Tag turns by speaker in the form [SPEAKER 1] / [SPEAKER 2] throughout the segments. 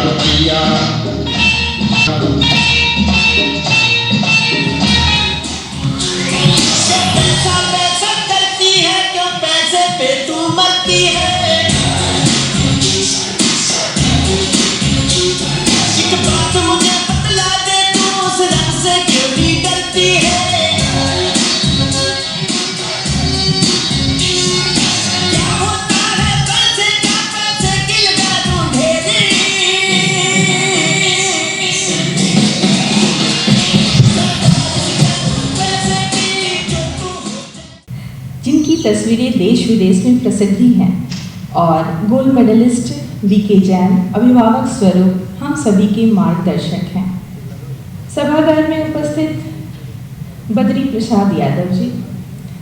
[SPEAKER 1] रुपया। पैसा पैसा करती है क्यों, पैसे पे तू मरती है। एक बात मुझे बतला दे, तू उस रब से क्यों नहीं डरती है। क्या होता है पैसे का, पैसे की लगा दूं ढेरी।
[SPEAKER 2] जिनकी तस्वीरें देश विदेश में प्रसिद्धि हैं और गोल्ड मेडलिस्ट वीके जैन अभिभावक स्वरूप हम सभी के मार्गदर्शक हैं। सभागार में उपस्थित बद्री प्रसाद यादव जी,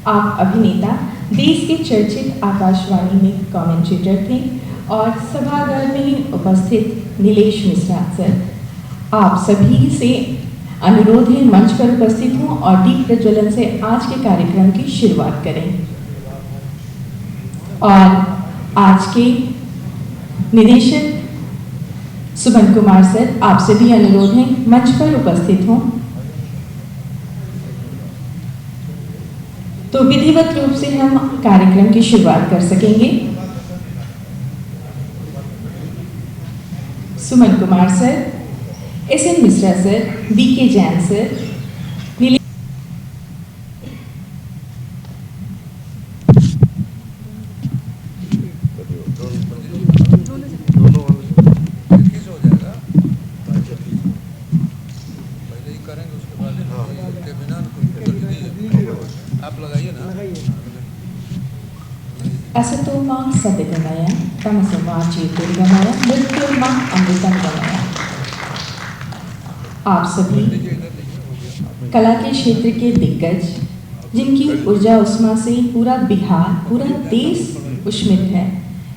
[SPEAKER 2] आप अभिनेता, देश के चर्चित आकाशवाणी में कमेंटेटर थे और सभागार में ही उपस्थित नीलेश मिश्रा सर, आप सभी से अनुरोध है मंच पर उपस्थित हों और दीप प्रज्वलन से आज के कार्यक्रम की शुरुआत करें। और आज के निदेशक सुमन कुमार सर, आपसे भी अनुरोध है मंच पर उपस्थित हों। तो विधिवत रूप से हम कार्यक्रम की शुरुआत कर सकेंगे। Suman Kumar sir, S N. Mishra sir, V K Jain sir, असतोमा सद्गमय तमसोमा ज्योतिर्गमय मृत्योर्मा अमृतम गमय। आप सभी कला के क्षेत्र के दिग्गज, जिनकी ऊर्जा उष्मा से पूरा बिहार, पूरा देश उष्मित है,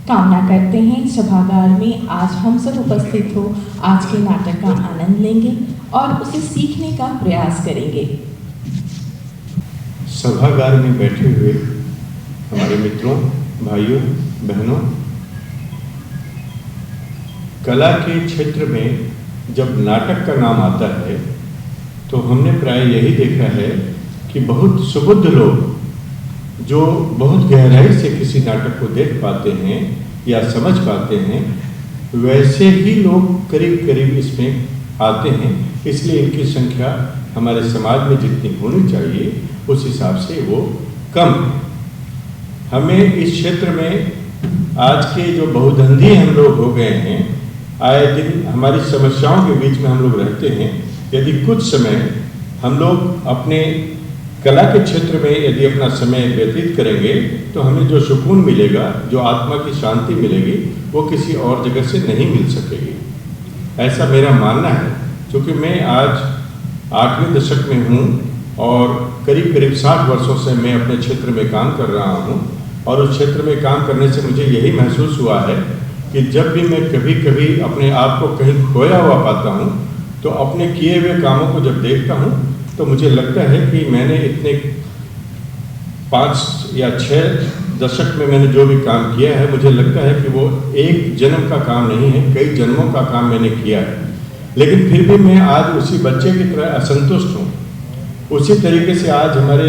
[SPEAKER 2] कामना करते हैं सभागार में आज हम सब उपस्थित हो, आज के नाटक का आनंद लेंगे और उसे सीखने का प्रयास करेंगे।
[SPEAKER 3] सभागार में बैठे हुए हमारे मित्रों, भाइयों, बहनों, कला के क्षेत्र में जब नाटक का नाम आता है तो हमने प्राय यही देखा है कि बहुत सुबुद्ध लोग जो बहुत गहराई से किसी नाटक को देख पाते हैं या समझ पाते हैं, वैसे ही लोग करीब करीब इसमें आते हैं। इसलिए इनकी संख्या हमारे समाज में जितनी होनी चाहिए उस हिसाब से वो कम है। हमें इस क्षेत्र में आज के जो बहुधंधी हम लोग हो गए हैं, आए दिन हमारी समस्याओं के बीच में हम लोग रहते हैं। यदि कुछ समय हम लोग अपने कला के क्षेत्र में यदि अपना समय व्यतीत करेंगे तो हमें जो सुकून मिलेगा, जो आत्मा की शांति मिलेगी, वो किसी और जगह से नहीं मिल सकेगी, ऐसा मेरा मानना है। क्योंकि मैं आज 8वें दशक में हूँ और करीब करीब 60 वर्षों से मैं अपने क्षेत्र में काम कर रहा हूँ और उस क्षेत्र में काम करने से मुझे यही महसूस हुआ है कि जब भी मैं कभी कभी अपने आप को कहीं खोया हुआ पाता हूँ तो अपने किए हुए कामों को जब देखता हूँ तो मुझे लगता है कि मैंने इतने 5 या 6 दशक में मैंने जो भी काम किया है, मुझे लगता है कि वो एक जन्म का काम नहीं है, कई जन्मों का काम मैंने किया है। लेकिन फिर भी मैं आज उसी बच्चे की तरह असंतुष्ट हूँ। उसी तरीके से आज हमारे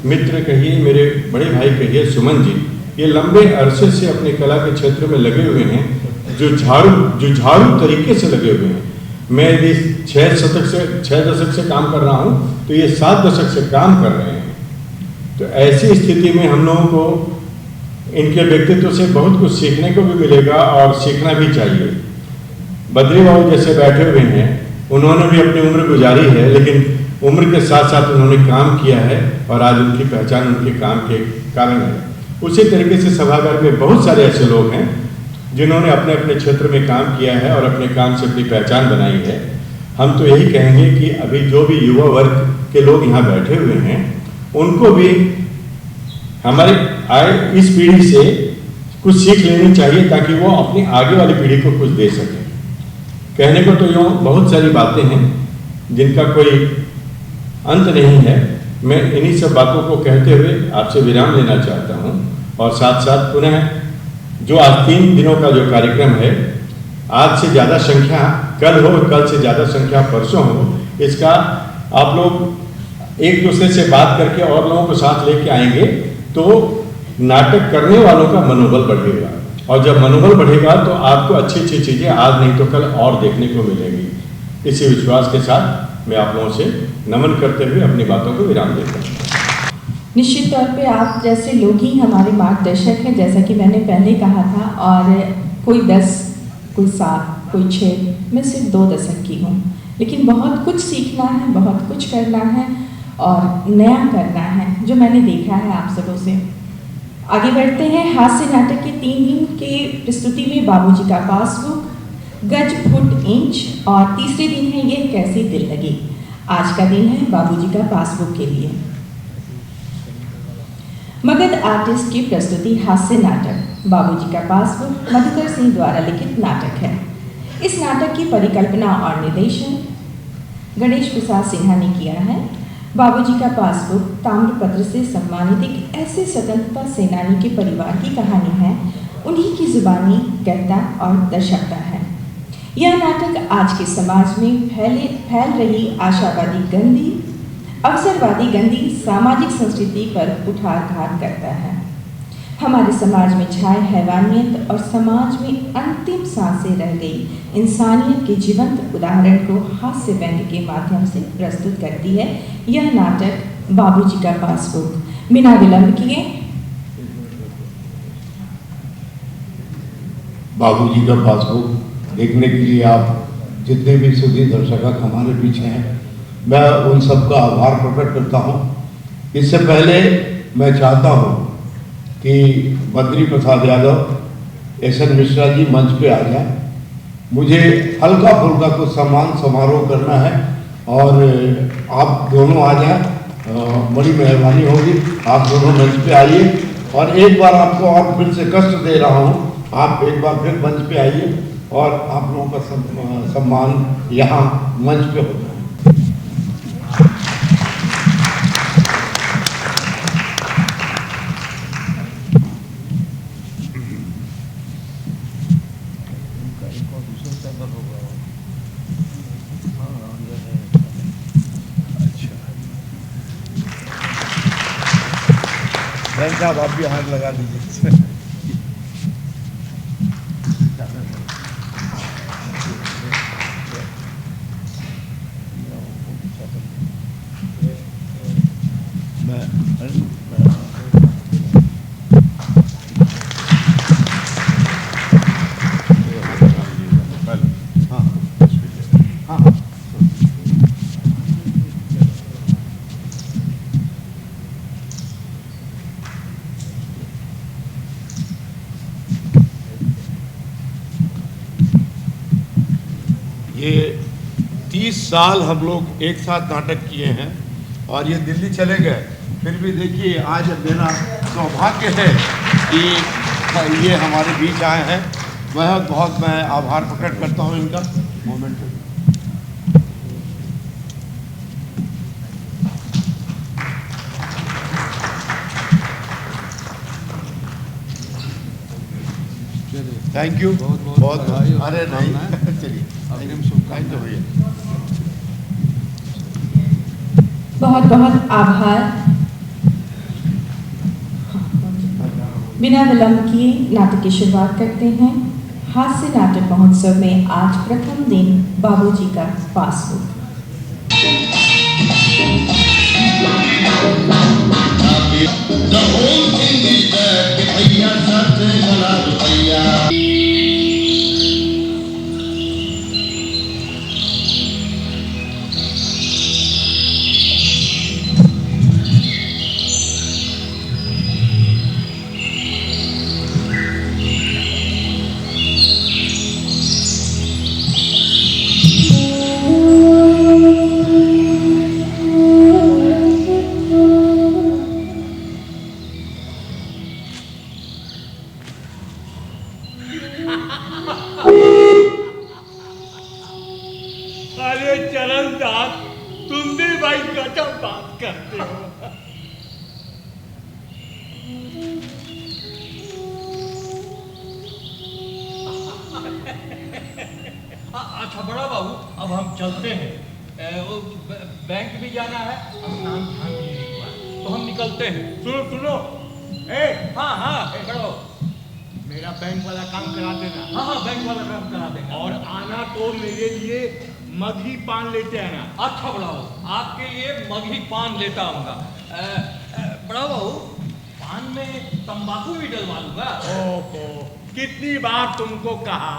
[SPEAKER 3] मित्र कहिए, मेरे बड़े भाई कहिए, सुमन जी, ये लंबे अरसे से अपनी कला के क्षेत्र में लगे हुए हैं, जो झाड़ू तरीके से लगे हुए हैं। मैं यदि 6 दशक से काम कर रहा हूँ तो ये 7 दशक से काम कर रहे हैं। तो ऐसी स्थिति में हम लोगों को इनके व्यक्तित्व से बहुत कुछ सीखने को भी मिलेगा और सीखना भी चाहिए। बद्री बाबू जैसे बैठे हुए हैं, उन्होंने भी अपनी उम्र गुजारी है, लेकिन उम्र के साथ साथ उन्होंने काम किया है और आज उनकी पहचान उनके काम के कारण है। उसी तरीके से सभागार में बहुत सारे ऐसे लोग हैं जिन्होंने अपने अपने क्षेत्र में काम किया है और अपने काम से अपनी पहचान बनाई है। हम तो यही कहेंगे कि अभी जो भी युवा वर्ग के लोग यहाँ बैठे हुए हैं, उनको भी हमारे आए इस पीढ़ी से कुछ सीख लेनी चाहिए ताकि वो अपनी आगे वाली पीढ़ी को कुछ दे सकें। कहने को तो यूँ बहुत सारी बातें हैं जिनका कोई अंत नहीं है। मैं इन्हीं सब बातों को कहते हुए आपसे विराम लेना चाहता हूँ और साथ साथ पुनः जो आज 3 दिनों का जो कार्यक्रम है, आज से ज़्यादा संख्या कल हो, कल से ज़्यादा संख्या परसों हो, इसका आप लोग एक दूसरे से बात करके और लोगों को साथ लेके आएंगे तो नाटक करने वालों का मनोबल बढ़ेगा, और जब मनोबल बढ़ेगा तो आपको अच्छी अच्छी चीज़ें आज नहीं तो कल और देखने को मिलेंगी। इसी विश्वास के साथ मैं आप लोगों से नमन करते हुए अपनी बातों को विराम देता हूँ।
[SPEAKER 2] निश्चित तौर पे आप जैसे लोग ही हमारे मार्गदर्शक हैं, जैसा कि मैंने पहले कहा था, और कोई 10, कोई 7, कोई 6, मैं सिर्फ 2 दशक की हूँ, लेकिन बहुत कुछ सीखना है, बहुत कुछ करना है और नया करना है जो मैंने देखा है आप सबों से। आगे बढ़ते हैं। हास्य नाटक के 3 दिन के प्रस्तुति में बाबूजी का पासबुक, गज फुट इंच, और तीसरे दिन है ये कैसी दिल लगी। आज का दिन है बाबूजी का पासबुक के लिए। मगध आर्टिस्ट की प्रस्तुति हास्य नाटक बाबूजी का पासबुक मधुकर सिंह द्वारा लिखित नाटक है। इस नाटक की परिकल्पना और निर्देशन गणेश प्रसाद सिन्हा ने किया है। बाबूजी का पासबुक ताम्रपत्र से सम्मानित एक ऐसे स्वतंत्रता सेनानी के परिवार की कहानी है, उन्हीं की जुबानी कहता और दर्शाता है। यह नाटक आज के समाज में फैल रही आशावादी गंदी, अवसरवादी गंदी सामाजिक संस्कृति पर कुठारघात करता है। हमारे समाज में छाए हैवानियत और समाज में अंतिम सांसें रह गई इंसानियत के जीवंत उदाहरण को हास्य व्यंग्य के माध्यम से प्रस्तुत करती है यह नाटक बाबूजी का पासबुक। बिना विलंब किए
[SPEAKER 4] बाबूजी का पासबुक देखने के लिए आप जितने भी सुधी दर्शक हमारे पीछे हैं, मैं उन सबका आभार प्रकट करता हूं। इससे पहले मैं चाहता हूं कि बद्री प्रसाद यादव, एस.एन. मिश्रा जी मंच पे आ जाए। मुझे हल्का फुल्का कुछ सम्मान समारोह करना है और आप दोनों आ जाए, बड़ी मेहरबानी होगी। आप दोनों मंच पे आइए, और एक बार आपको और फिर से कष्ट दे रहा हूँ, आप एक बार फिर मंच पे आइए और आप लोगों का सम्मान यहाँ मंच पे होता है। साहब आप भी हाथ लगा दीजिए। ये 30 साल हम लोग एक साथ नाटक किए हैं और ये दिल्ली चले गए, फिर भी देखिए आज मेरा सौभाग्य है कि ये हमारे बीच आए हैं। बहुत मैं आभार प्रकट करता हूँ इनका। मोमेंट थैंक यू बहुत। अरे नहीं चलिए,
[SPEAKER 2] बहुत बहुत आभार। बिना विलंब किए नाटक की शुरुआत करते हैं। हास्य नाटक महोत्सव में आज प्रथम दिन बाबूजी का passbook.
[SPEAKER 1] The whole thing is that कि भैया सर से चला रुपैया।
[SPEAKER 5] अरे चरणदास, तुम भी भाई गजब बात करते हो। अब हम चलते हैं। वो बैंक भी जाना है, स्नान ध्यान भी नहीं हुआ, तो हम निकलते हैं। सुनो सुनो, हाँ खड़ो, मेरा बैंक वाला काम करा देना। हाँ बैंक वाला काम करा देना। और आना तो मेरे लिए मगही पान लेते आना। अच्छा बड़ा बाबू, आपके लिए मगही पान लेता आऊंगा। बड़ा बाबू, पान में तंबाकू भी डलवा लूंगा। ओहो, कितनी बार तुमको कहा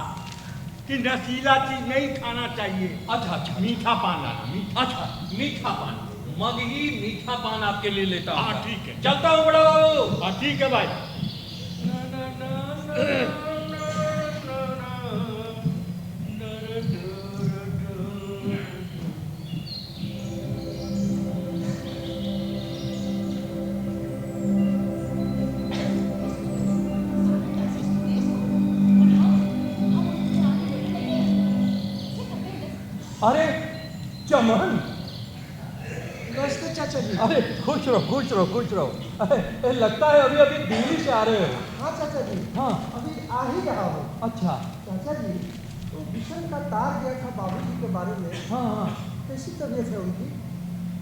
[SPEAKER 5] कि नशीला चीज नहीं खाना चाहिए। अच्छा, मीठा पान लाना। अच्छा, मीठा पान, मगही मीठा पान आपके लिए लेता हूँ। हाँ ठीक है, चलता हूँ बड़ा बाबू। हाँ ठीक है भाई। अरे चमन,
[SPEAKER 6] नमस्ते चाचा जी।
[SPEAKER 5] अरे खुश रहो। अरे लगता है अभी अभी दिल्ली से आ रहे हो।
[SPEAKER 6] हाँ चाचा जी,
[SPEAKER 5] हाँ
[SPEAKER 6] अभी आ ही रहा हूँ।
[SPEAKER 5] अच्छा,
[SPEAKER 6] चाचा जी, तो मिशन का तार गया था बाबूजी के बारे में।
[SPEAKER 5] हाँ।
[SPEAKER 6] कैसी तबीयत है उनकी?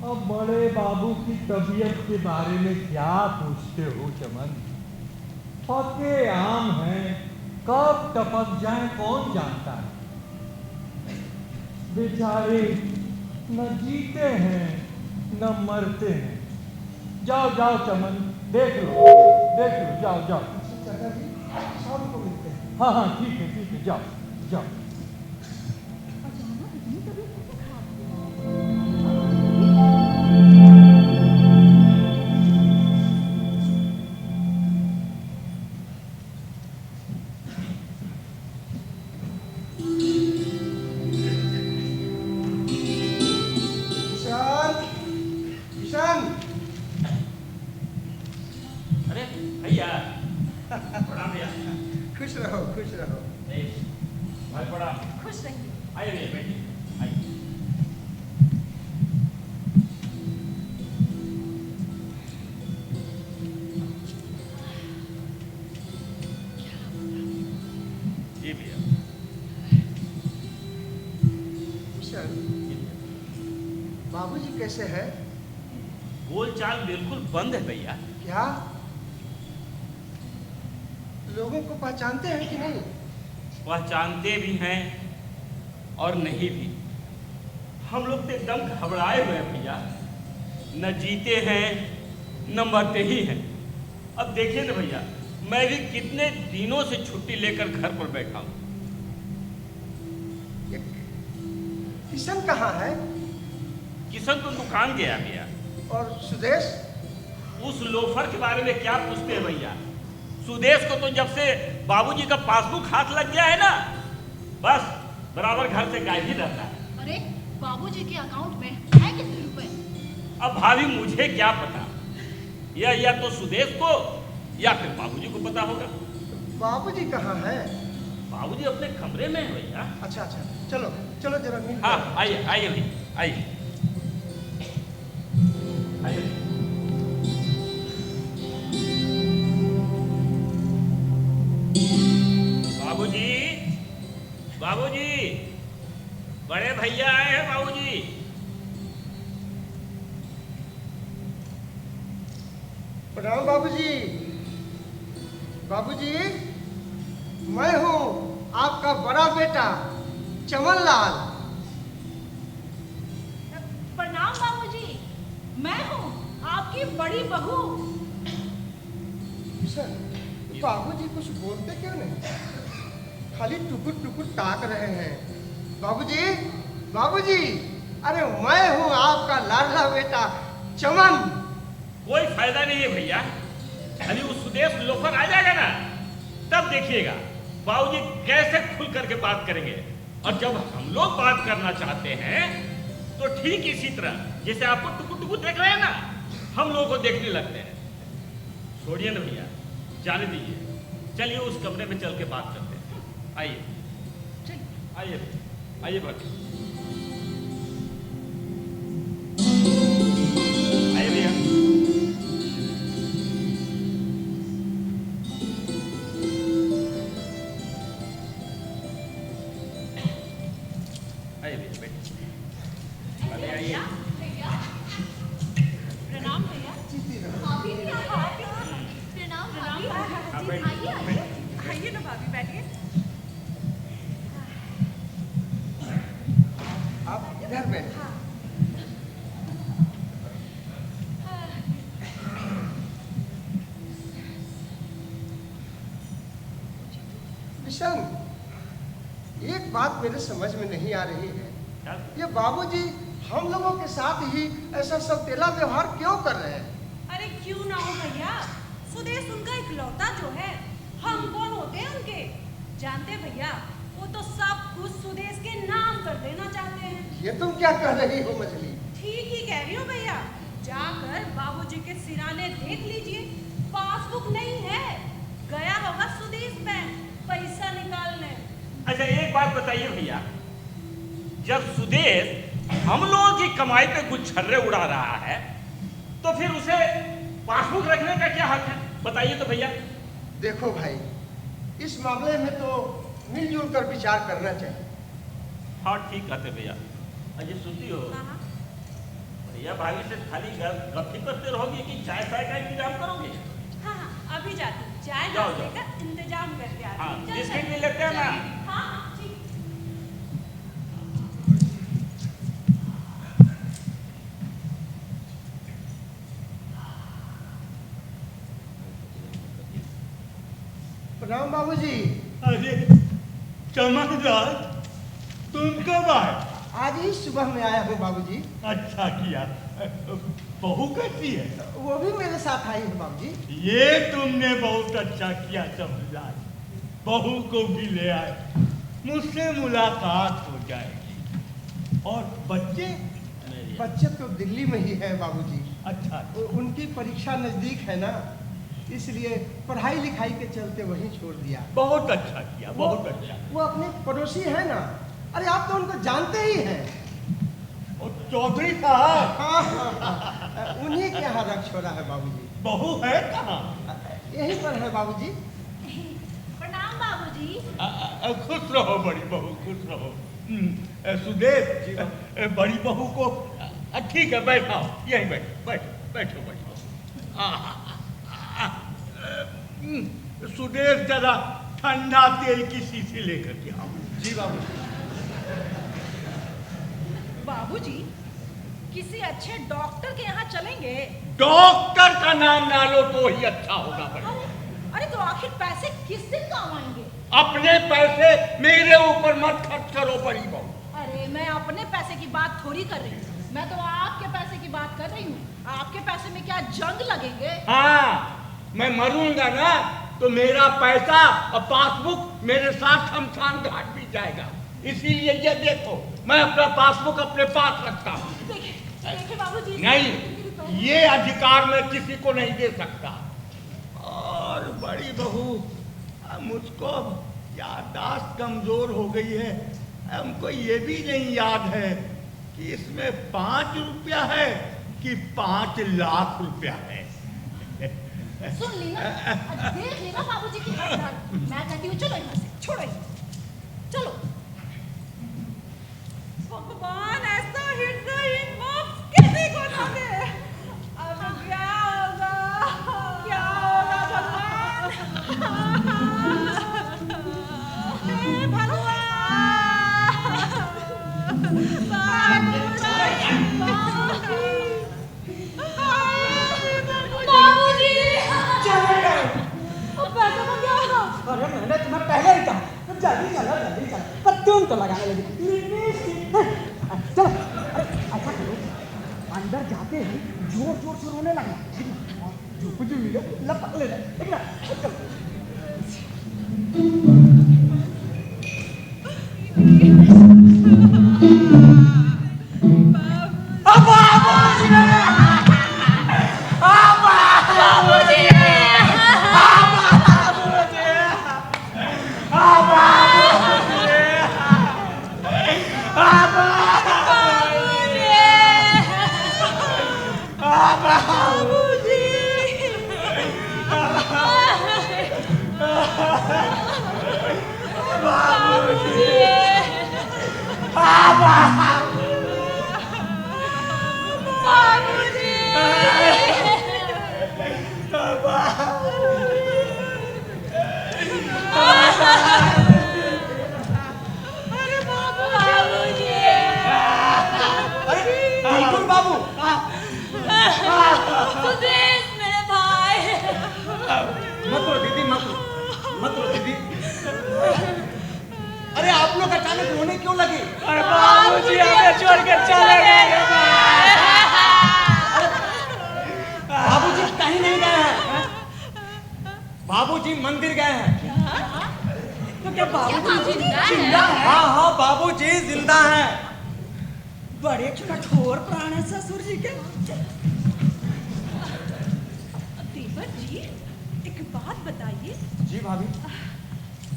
[SPEAKER 5] अब बड़े बाबू की तबीयत के बारे में क्या पूछते हो चमन? पके आम हैं, कब टपक जाए कौन जानता है। बेचारे न जीते हैं न मरते हैं। जाओ चमन, देख लो, जाओ।
[SPEAKER 6] चाचा जी, शाम को मिलते हैं।
[SPEAKER 5] हाँ ठीक है, जाओ।
[SPEAKER 6] किशन,
[SPEAKER 5] अरे भैया, प्रणाम भैया।
[SPEAKER 6] खुश रहो।
[SPEAKER 5] भाई प्रणाम।
[SPEAKER 7] खुश रहिए।
[SPEAKER 5] आइए भैया, बैठिए, आइए। जी भैया।
[SPEAKER 6] किशन, बाबूजी कैसे है?
[SPEAKER 8] बोलचाल बिल्कुल बंद है भैया।
[SPEAKER 6] क्या लोगों को पहचानते हैं कि नहीं?
[SPEAKER 8] पहचानते भी हैं और नहीं भी। हम लोग तो एकदम घबराए हुए हैं भैया, न जीते हैं न मरते ही हैं। अब देखिए ना भैया, मैं भी कितने दिनों से छुट्टी लेकर घर पर बैठा हूँ।
[SPEAKER 6] किशन कहाँ है?
[SPEAKER 8] किशन तो दुकान गया भैया।
[SPEAKER 6] और सुदेश?
[SPEAKER 8] उस लोफर के बारे में क्या पूछते हैं भैया। सुदेश को तो जब से बाबूजी का पासबुक हाथ लग गया है ना, बस बराबर घर से गायब ही रहता है।
[SPEAKER 7] अरे बाबूजी के अकाउंट में है कितने रुपए?
[SPEAKER 8] अब भाभी मुझे क्या पता, या तो सुदेश को या फिर बाबूजी को पता होगा।
[SPEAKER 6] बाबूजी कहाँ है?
[SPEAKER 8] बाबूजी अपने कमरे में है भैया।
[SPEAKER 6] अच्छा, चलो जरा मिलते
[SPEAKER 8] हाँ
[SPEAKER 6] हैं।
[SPEAKER 8] आइए भैया, आइए। बाबूजी, बड़े भैया आए हैं बाबूजी।
[SPEAKER 6] प्रणाम बाबूजी। बाबूजी, मैं हूँ आपका बड़ा बेटा चमनलाल।
[SPEAKER 7] प्रणाम बाबूजी, मैं हूँ आपकी बड़ी बहू।
[SPEAKER 6] सर, बाबूजी कुछ बोलते क्यों नहीं? खाली टुकुर ताक रहे हैं। बाबूजी, अरे मैं हूँ आपका लाडला बेटा चमन।
[SPEAKER 8] कोई फायदा नहीं है भैया, अभी वो सुदेश लोफर आ जाएगा ना, तब देखिएगा बाबूजी कैसे खुल करके बात करेंगे। और जब हम लोग बात करना चाहते हैं तो ठीक इसी तरह जैसे आपको टुकुर देख रहे हैं ना, हम लोगों को देखने लगते हैं। छोड़िए ना भैया, जाने दीजिए, चलिए उस कमरे में चल के बात करते हैं। आइए भाभी, आइए भैया। आइए भैया, बैठिए।
[SPEAKER 6] किशन, एक बात मेरे समझ में नहीं आ रही है,
[SPEAKER 8] क्या?
[SPEAKER 6] ये बाबूजी हम लोगों के साथ ही ऐसा सौतेला व्यवहार क्यों कर रहे हैं?
[SPEAKER 7] अरे क्यों ना हो भैया, सुदेश उनका इकलौता जो है, हम कौन होते हैं उनके? जानते भैया, वो तो सब कुछ सुदेश के नाम कर देना चाहते हैं।
[SPEAKER 6] ये तुम क्या कह रही हो मछली?
[SPEAKER 7] ठीक ही कह रही हो भैया, जाकर बाबूजी के सिराने देख लीजिए, पासबुक नहीं है, गया होगा सुदेश बैंक पैसा निकालने।
[SPEAKER 8] अच्छा एक बात बताइए भैया, जब सुदेश हम लोगों की कमाई पे कुछ छर्रे उड़ा रहा है, तो फिर उसे पासबुक रखने का क्या हक है? बताइए तो भैया।
[SPEAKER 6] देखो भाई, इस मामले में तो मिलजुल कर विचार करना चाहिए।
[SPEAKER 8] हाँ ठीक कहते भैया। अजय सुनती हो,
[SPEAKER 7] हाँ।
[SPEAKER 8] भैया भाभी से खाली गप्पी करते रहोगे कि चाय चाय का इंतजाम करोगे?
[SPEAKER 7] हाँ हाँ, अभी जाती हूँ, चाय
[SPEAKER 8] जाओ,
[SPEAKER 7] नाश्ते
[SPEAKER 8] जाओ।
[SPEAKER 7] का इंतजाम करके आती
[SPEAKER 8] हाँ,
[SPEAKER 7] हूँ। चल,
[SPEAKER 8] बिस्किट
[SPEAKER 7] चल।
[SPEAKER 8] भी लेते हैं ना?
[SPEAKER 7] हाँ हाँ, ठीक।
[SPEAKER 6] प्रणाम बाबूजी।
[SPEAKER 5] अरे चमकदार, तुम कब आए?
[SPEAKER 6] आज ही सुबह में आया हूँ बाबूजी।
[SPEAKER 5] अच्छा किया। बहू कैसी है?
[SPEAKER 6] वो भी मेरे साथ आई है बाबूजी।
[SPEAKER 5] ये तुमने बहुत अच्छा किया चमकदार, बहू को भी ले आए, मुझसे मुलाकात हो जाएगी। और बच्चे?
[SPEAKER 6] बच्चे तो दिल्ली में ही है बाबूजी।
[SPEAKER 5] अच्छा,
[SPEAKER 6] उनकी परीक्षा नजदीक है ना, इसलिए पढ़ाई लिखाई के चलते वहीं छोड़ दिया।
[SPEAKER 5] बहुत अच्छा किया, बहुत अच्छा।
[SPEAKER 6] वो अपने पड़ोसी है ना, अरे आप तो उनको जानते ही हैं।
[SPEAKER 5] और चौधरी साहब?
[SPEAKER 6] हाँ हाँ हाँ, उन्हीं के यहाँ रख छोड़ा है बाबूजी।
[SPEAKER 5] बहू है कहाँ?
[SPEAKER 6] यहीं पर है बाबूजी।
[SPEAKER 7] प्रणाम बाबूजी।
[SPEAKER 5] खुश रहो बड़ी बहू, खुश रहो। सुदेश, बड़ी बहू को ठीक है, बैठाओ, यहीं बैठो, बैठो बैठो बैठो। सुदेश जरा ठंडा तेल की शीशी लेकर के आओ।
[SPEAKER 6] जी बाबूजी।
[SPEAKER 7] बाबूजी, किसी अच्छे डॉक्टर के यहाँ चलेंगे?
[SPEAKER 5] डॉक्टर का नाम ना लो तो ही अच्छा होगा बड़ी।
[SPEAKER 7] अरे तो आखिर पैसे किस दिन काम आएंगे?
[SPEAKER 5] अपने पैसे मेरे ऊपर मत खर्च करो बड़ी बहू।
[SPEAKER 7] अरे मैं अपने पैसे की बात थोड़ी कर रही हूँ, मैं तो आपके पैसे की बात कर रही हूँ। आपके पैसे में क्या जंग लगेंगे?
[SPEAKER 5] हाँ, मैं मरूंगा ना तो मेरा पैसा और पासबुक मेरे साथ शमशान घाट भी जाएगा। इसीलिए ये देखो, मैं अपना पासबुक अपने पास रखता हूँ।
[SPEAKER 7] देखिए बाबूजी,
[SPEAKER 5] नहीं, ये अधिकार मैं किसी को नहीं दे सकता। और बड़ी बहू, मुझको याददाश्त कमजोर हो गई है, हमको ये भी नहीं याद है कि इसमें 5 रुपया है कि 5 लाख रुपया है।
[SPEAKER 7] सुन ली ना, देख लेना बाबूजी की हरकत। मैं कहती हूँ चलो यहाँ से, छोड़ो इसे, चलो। भगवान, ऐसा हृदय किसी को ना दे। अब क्या होगा, क्या होगा भगवान? हे भगवान, बाबूजी,
[SPEAKER 9] चले गए।
[SPEAKER 7] अब पैसे का क्या होगा?
[SPEAKER 9] अरे मैंने तुम्हें पहले ही कहा, जल्दी चलो जल्दी चलो, पर तुम तो लगाने लगी। चलो, अरे ऐसा करो, अंदर जाते ही जोर जोर से रोने लगना, ठीक है? और जो कुछ भी मिले लपक लेना, ठीक है? चलो।
[SPEAKER 7] मेरे भाई,
[SPEAKER 9] मत रो दीदी, मत रो दीदी।
[SPEAKER 6] क्यों लगी?
[SPEAKER 9] अरे बाबूजी हमें छोड़ के चले गए।
[SPEAKER 6] बाबूजी कहीं नहीं गए हैं। बाबूजी मंदिर गए हैं।
[SPEAKER 9] तो क्या बाबूजी जिंदा है?
[SPEAKER 6] हाँ हाँ बाबूजी जिंदा हैं।
[SPEAKER 9] बड़े कठोर प्राण है ससुर जी के।
[SPEAKER 7] देवर जी एक बात बताइए,
[SPEAKER 6] जी भाभी।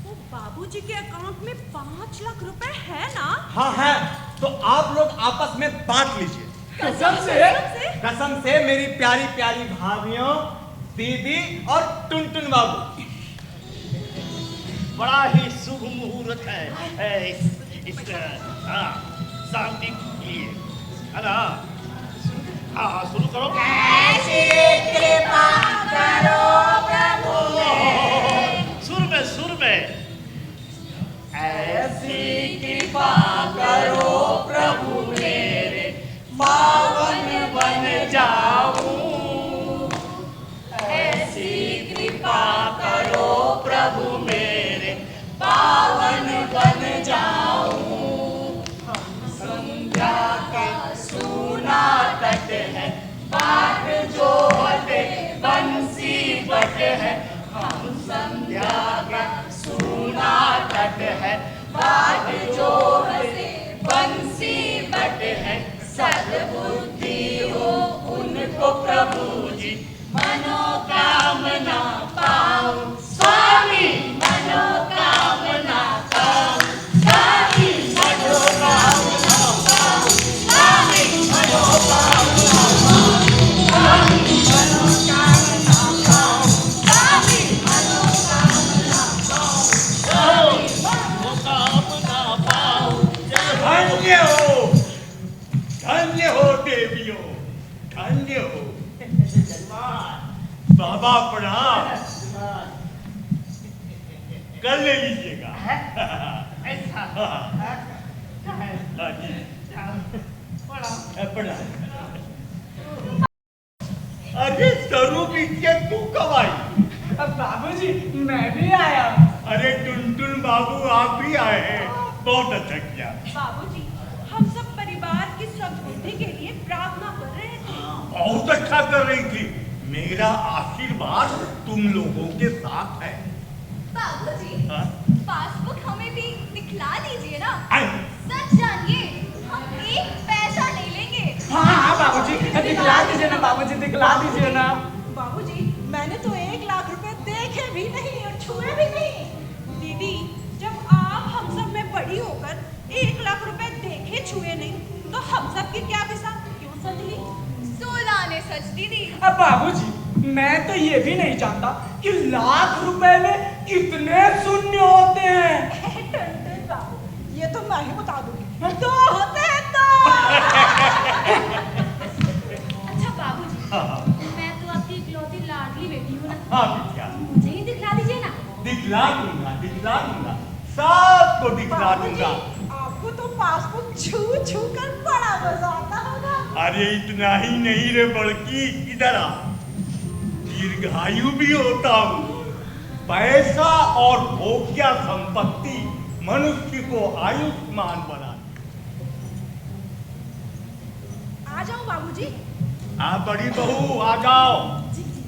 [SPEAKER 7] वो बाबूजी के अकाउंट में 5 लाख रुपए है ना?
[SPEAKER 6] हाँ है, तो आप लोग आपस में बांट लीजिए।
[SPEAKER 9] कसम से?
[SPEAKER 6] कसम से मेरी प्यारी प्यारी भाभियों, दीदी और टुनटुन बाबू।
[SPEAKER 8] बड़ा ही शुभ मुहूर्त है इस शांति के लिए, है ना? हाँ शुरू करो।
[SPEAKER 1] ऐसी कृपा करो प्रभु
[SPEAKER 8] सुर में
[SPEAKER 1] ऐसी कृपा करो प्रभु मेरे पावन बन जाऊं। ऐसी कृपा करो प्रभु मेरे पावन बन जाऊं। संध्या का सूना तट है, बाट जो हटे बंसी बट है। हम संध्या का सूना तट है, बाट जो हटे बंसी बट है। सद्बुद्धि हो उनको प्रभु जी, मनोकामना पाऊं स्वामी, मनोकामना पाऊं स्वामी, मनोकामना पाऊं स्वामी, मनोकामना पाऊं स्वामी, मनोकामना पाऊं स्वामी, मनोकामना पाऊं स्वामी, मनोकामना पाऊं।
[SPEAKER 5] धन्य हो देवियों, धन्य हो। बाबा प्रणाम, कर ले लीजिएगा। प्रणाम। अरे स्वरूप इसके तू कब आई?
[SPEAKER 9] अब बाबूजी मैं भी आया।
[SPEAKER 5] अरे टुनटुन बाबू आप भी आए हैं, बहुत अच्छा किया।
[SPEAKER 7] बाबूजी हम सब परिवार की सद्बुद्धि के लिए प्रार्थना कर रहे थे।
[SPEAKER 5] बहुत अच्छा कर रही थी। मेरा आशीर्वाद तुम लोगों के साथ है।
[SPEAKER 10] बाबूजी
[SPEAKER 5] हाँ?
[SPEAKER 10] पासबुक हमें भी दिखला दीजिए ना।
[SPEAKER 5] आए।
[SPEAKER 10] सच जानिए हम 1 पैसा नहीं लेंगे।
[SPEAKER 9] हाँ हाँ बाबूजी दिखला दीजिए ना, बाबूजी दिखला दीजिए ना।
[SPEAKER 7] बाबूजी मैंने तो 1 लाख रुपए देखे भी नहीं और छुए भी नहीं। दीदी जब आप हम सब में बड़ी होकर 1 लाख रुपए देखे छुए नहीं, तो हम सब की क्या दिशा क्यों सजली?
[SPEAKER 10] 16 ने सच दीदी।
[SPEAKER 9] अब बाबूजी मैं तो ये भी नहीं जानता कि लाख रुपए में कितने शून्य होते हैं।
[SPEAKER 7] टुनटुन बाबू ये तो मैं ही बता दूंगी। 2 होते हैं 2।
[SPEAKER 10] अच्छा बाबूजी
[SPEAKER 5] हाँ।
[SPEAKER 10] मैं तो आपकी इकलौती लाडली बेटी हूँ ना।
[SPEAKER 5] हाँ बिटिया,
[SPEAKER 10] मुझे ही दिखला दीजिए ना।
[SPEAKER 5] दिखला दूंगा, सबको दिखला दूंगा।
[SPEAKER 7] आपको तो पासबुक छू छू कर बड़ा मजा आता होगा।
[SPEAKER 5] अरे इतना ही नहीं रे बड़की, इधर आ। दीर्घायु भी होता हूँ। पैसा और भोग्य संपत्ति मनुष्य को आयुष्मान बना।
[SPEAKER 7] आ जाओ बाबूजी।
[SPEAKER 5] आ बड़ी बहू आ जाओ।
[SPEAKER 7] जी जी।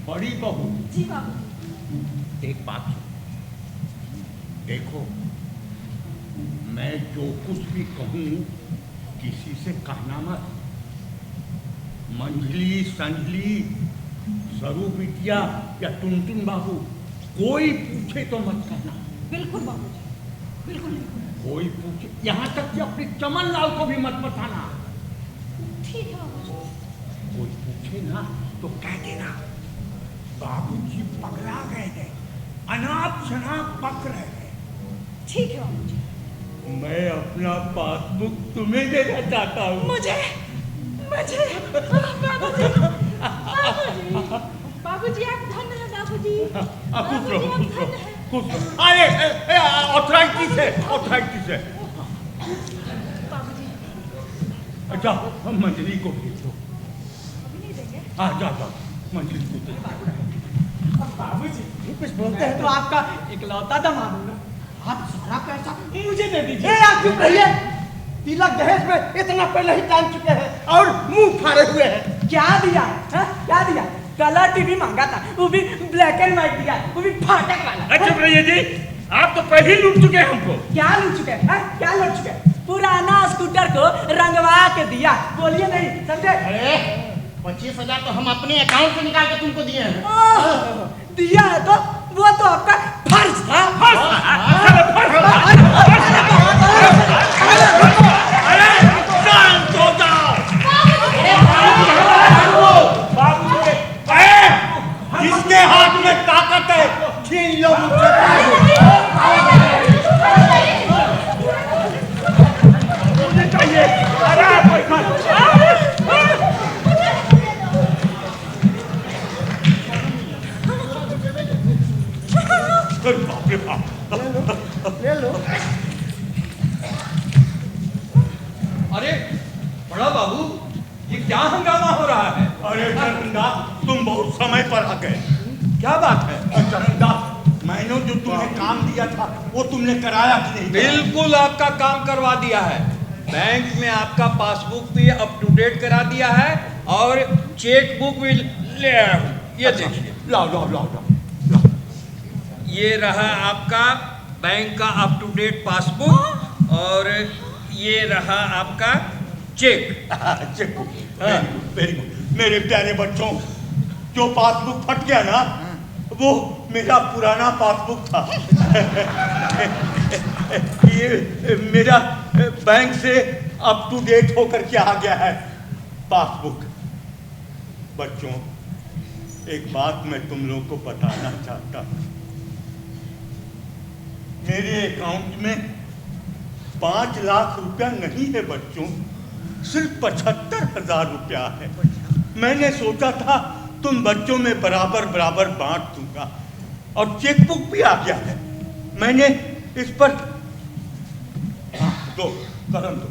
[SPEAKER 5] बड़ी बहू
[SPEAKER 7] जी बाबूजी।
[SPEAKER 5] एक बात सुन। देखो मैं जो कुछ भी कहूँ किसी से कहना मत। मंझली संझली सरू बिटिया या टुनटुन बाबू कोई पूछे तो मत कहना।
[SPEAKER 7] बिल्कुल बाबूजी, बिल्कुल
[SPEAKER 5] कोई पूछे, यहाँ तक कि अपने चमन लाल को भी मत बताना।
[SPEAKER 7] ठीक है बाबूजी।
[SPEAKER 5] कोई पूछे ना तो कह देना बाबूजी पगला गए थे, अनाप शनाप पक रहे थे।
[SPEAKER 7] ठीक है बाबूजी।
[SPEAKER 5] मैं अपना पासबुक तुम्हें देना चाहता हूँ।
[SPEAKER 7] मुझे बाबूजी बाबूजी आप धन्य हैं बाबूजी।
[SPEAKER 5] खुश रहो,
[SPEAKER 7] बाबूजी,
[SPEAKER 5] खुश रहो,
[SPEAKER 7] आप धन्य हैं।
[SPEAKER 5] खुश रहो। अरे ऑथराइटिस है।
[SPEAKER 7] बाबूजी
[SPEAKER 5] जाओ मंजरी को भेज दो।
[SPEAKER 7] अभी नहीं देंगे।
[SPEAKER 5] हाँ जाओ मंजरी को दे दो।
[SPEAKER 9] बाबूजी कुछ बोलते हैं तो आपका इकलौता दामाद हूं ना, आप सारा पैसा मुझे दे दीजिए। आप चुप रहिए, तिलक दहेज में इतना पहले ही टाइम चुके हैं और मुंह फाड़े हुए हैं। क्या दिया है? क्या दिया? कलर टीवी मांगा था, वो भी ब्लैक एंड व्हाइट दिया, वो भी फाटक वाला।
[SPEAKER 8] चुप रहिए जी, आप तो पहले ही लूट चुके हैं हमको।
[SPEAKER 9] क्या लूट चुके हैं? क्या लूट चुके हैं? पुराना स्कूटर को रंगवा के दिया, बोलिए नहीं समझे?
[SPEAKER 6] अरे 25,000 तो हम अपने अकाउंट से निकाल के तुमको दिए हैं।
[SPEAKER 9] दिया है तो वो तो आपका फर्ज था।
[SPEAKER 5] जिसके हाथ में ताकत है छीन लो मुझसे। चाहिए बाप रे बाप।
[SPEAKER 6] ले लो।
[SPEAKER 5] अरे बड़ा बाबू, ये क्या हंगामा हो रहा है? अरे चरणदास, तुम बहुत समय पर आ गए। क्या बात है? चरणदास, मैंने जो तुम्हें काम दिया था वो तुमने कराया कि नहीं?
[SPEAKER 11] बिल्कुल आपका काम करवा दिया है। बैंक में आपका पासबुक भी अप टू डेट करा दिया है और चेक बुक भी ले आया हूँ। ये देखिए,
[SPEAKER 5] लाओ लाओ लाओ लाओ।
[SPEAKER 11] ये रहा आपका बैंक का अप टू डेट पासबुक और ये रहा आपका cheque.
[SPEAKER 5] Cheque book, very good. मेरे प्यारे बच्चों, जो पासबुक फट गया ना, वो मेरा पुराना पासबुक था। ये मेरा बैंक से अप टू डेट होकर के आ गया है पासबुक। बच्चों, एक बात मैं तुम लोगों को बताना चाहता हूँ। मेरे अकाउंट में 5 लाख रुपया नहीं है बच्चों, सिर्फ 75,000 रुपया है। मैंने सोचा था तुम बच्चों में बराबर बराबर बांट दूंगा और चेकबुक भी आ गया है। मैंने इस पर दो कलम दो।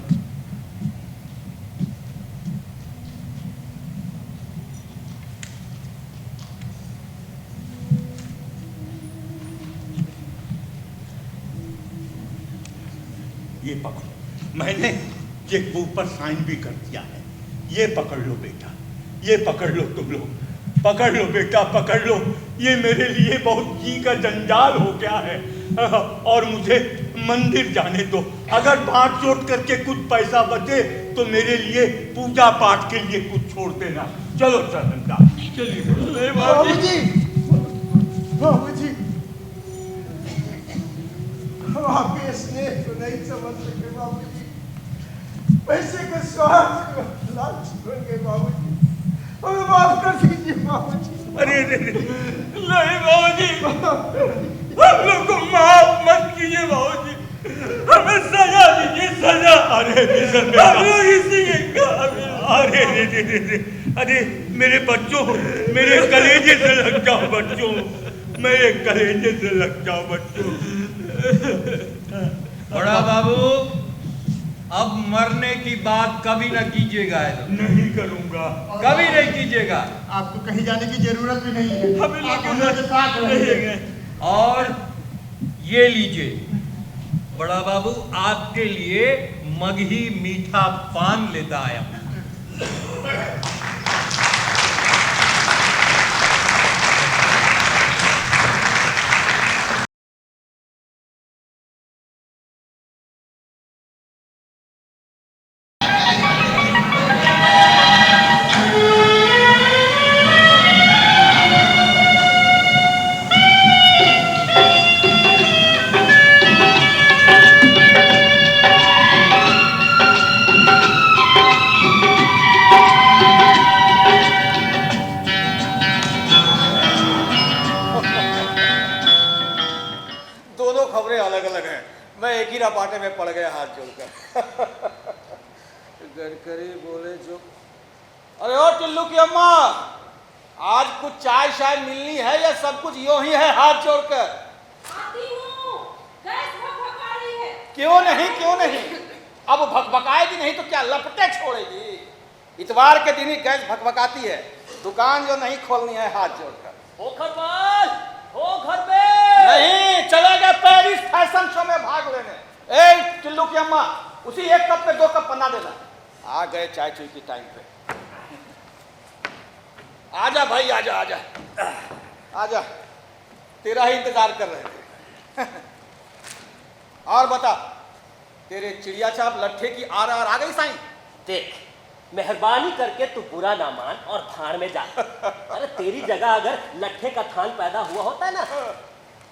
[SPEAKER 5] ये पकड़ो, मैंने चेकबुक पर साइन भी कर दिया है। ये पकड़ लो बेटा, ये पकड़ लो तुम लोग, पकड़ लो बेटा, पकड़ लो। ये मेरे लिए बहुत जी का जंजाल हो गया है और मुझे मंदिर जाने दो। अगर बांट चोट करके कुछ पैसा बचे तो मेरे लिए पूजा पाठ के लिए कुछ छोड़ देना। चलो चंदा, चलिए।
[SPEAKER 6] बाबूजी, बाबूजी, हम आपके स्नेह को नहीं समझ सके बाबूजी। पैसे के स्वार्थ को लालच बन गए बाबूजी, हमें माफ कर दीजिए बाबूजी।
[SPEAKER 5] अरे नहीं बाबूजी, हम लोग को माफ मत कीजिए बाबूजी, हमें सजा दीजिए, सजा। अरे हम लोग इसी के काबिल। अरे मेरे बच्चों, मेरे कलेजे से लग जाओ बच्चों, मेरे कलेजे से लग जाओ बच्चों।
[SPEAKER 11] बड़ा बाबू, अब मरने की बात कभी न कीजिएगा।
[SPEAKER 5] नहीं करूंगा,
[SPEAKER 11] कभी नहीं कीजिएगा।
[SPEAKER 6] आपको कहीं जाने की जरूरत भी नहीं है,
[SPEAKER 5] हमें
[SPEAKER 6] आप हमारे साथ रहेंगे।
[SPEAKER 11] और ये लीजिए बड़ा बाबू, आपके लिए मगही मीठा पान लेता आया हूं।
[SPEAKER 12] पाटे में पड़ गए हाथ जोड़कर। गडकरी बोले जो, अरे ओ टिल्लू की अम्मा, आज कुछ चाय शाय मिलनी है या सब कुछ यूं ही है हाथ जोड़कर?
[SPEAKER 7] आती हूँ, गैस भगभगा रही है।
[SPEAKER 12] क्यों नहीं, क्यों नहीं? अब भगभगाएगी नहीं तो क्या लपटे छोड़ेगी? इतवार के दिन ही गैस भगभगाती है, दुकान जो नहीं खोलनी है हाथ जोड़कर। हो घर पे नहीं चले गए पेरिस फैशन शो में भाग लेने। ए टिल्लू की अम्मा, उसी एक कप में 2 कप बना देना। आ गए चाय चुई की टाइम पे। आजा भाई आजा आजा आजा, तेरा ही इंतजार कर रहे थे। और बता, तेरे चिड़िया छाप लट्ठे की आर आ गई साईं?
[SPEAKER 13] देख, मेहरबानी करके तू बुरा ना मान और थान में जा। अरे तेरी जगह अगर लट्ठे का थान पैदा हुआ होता ना,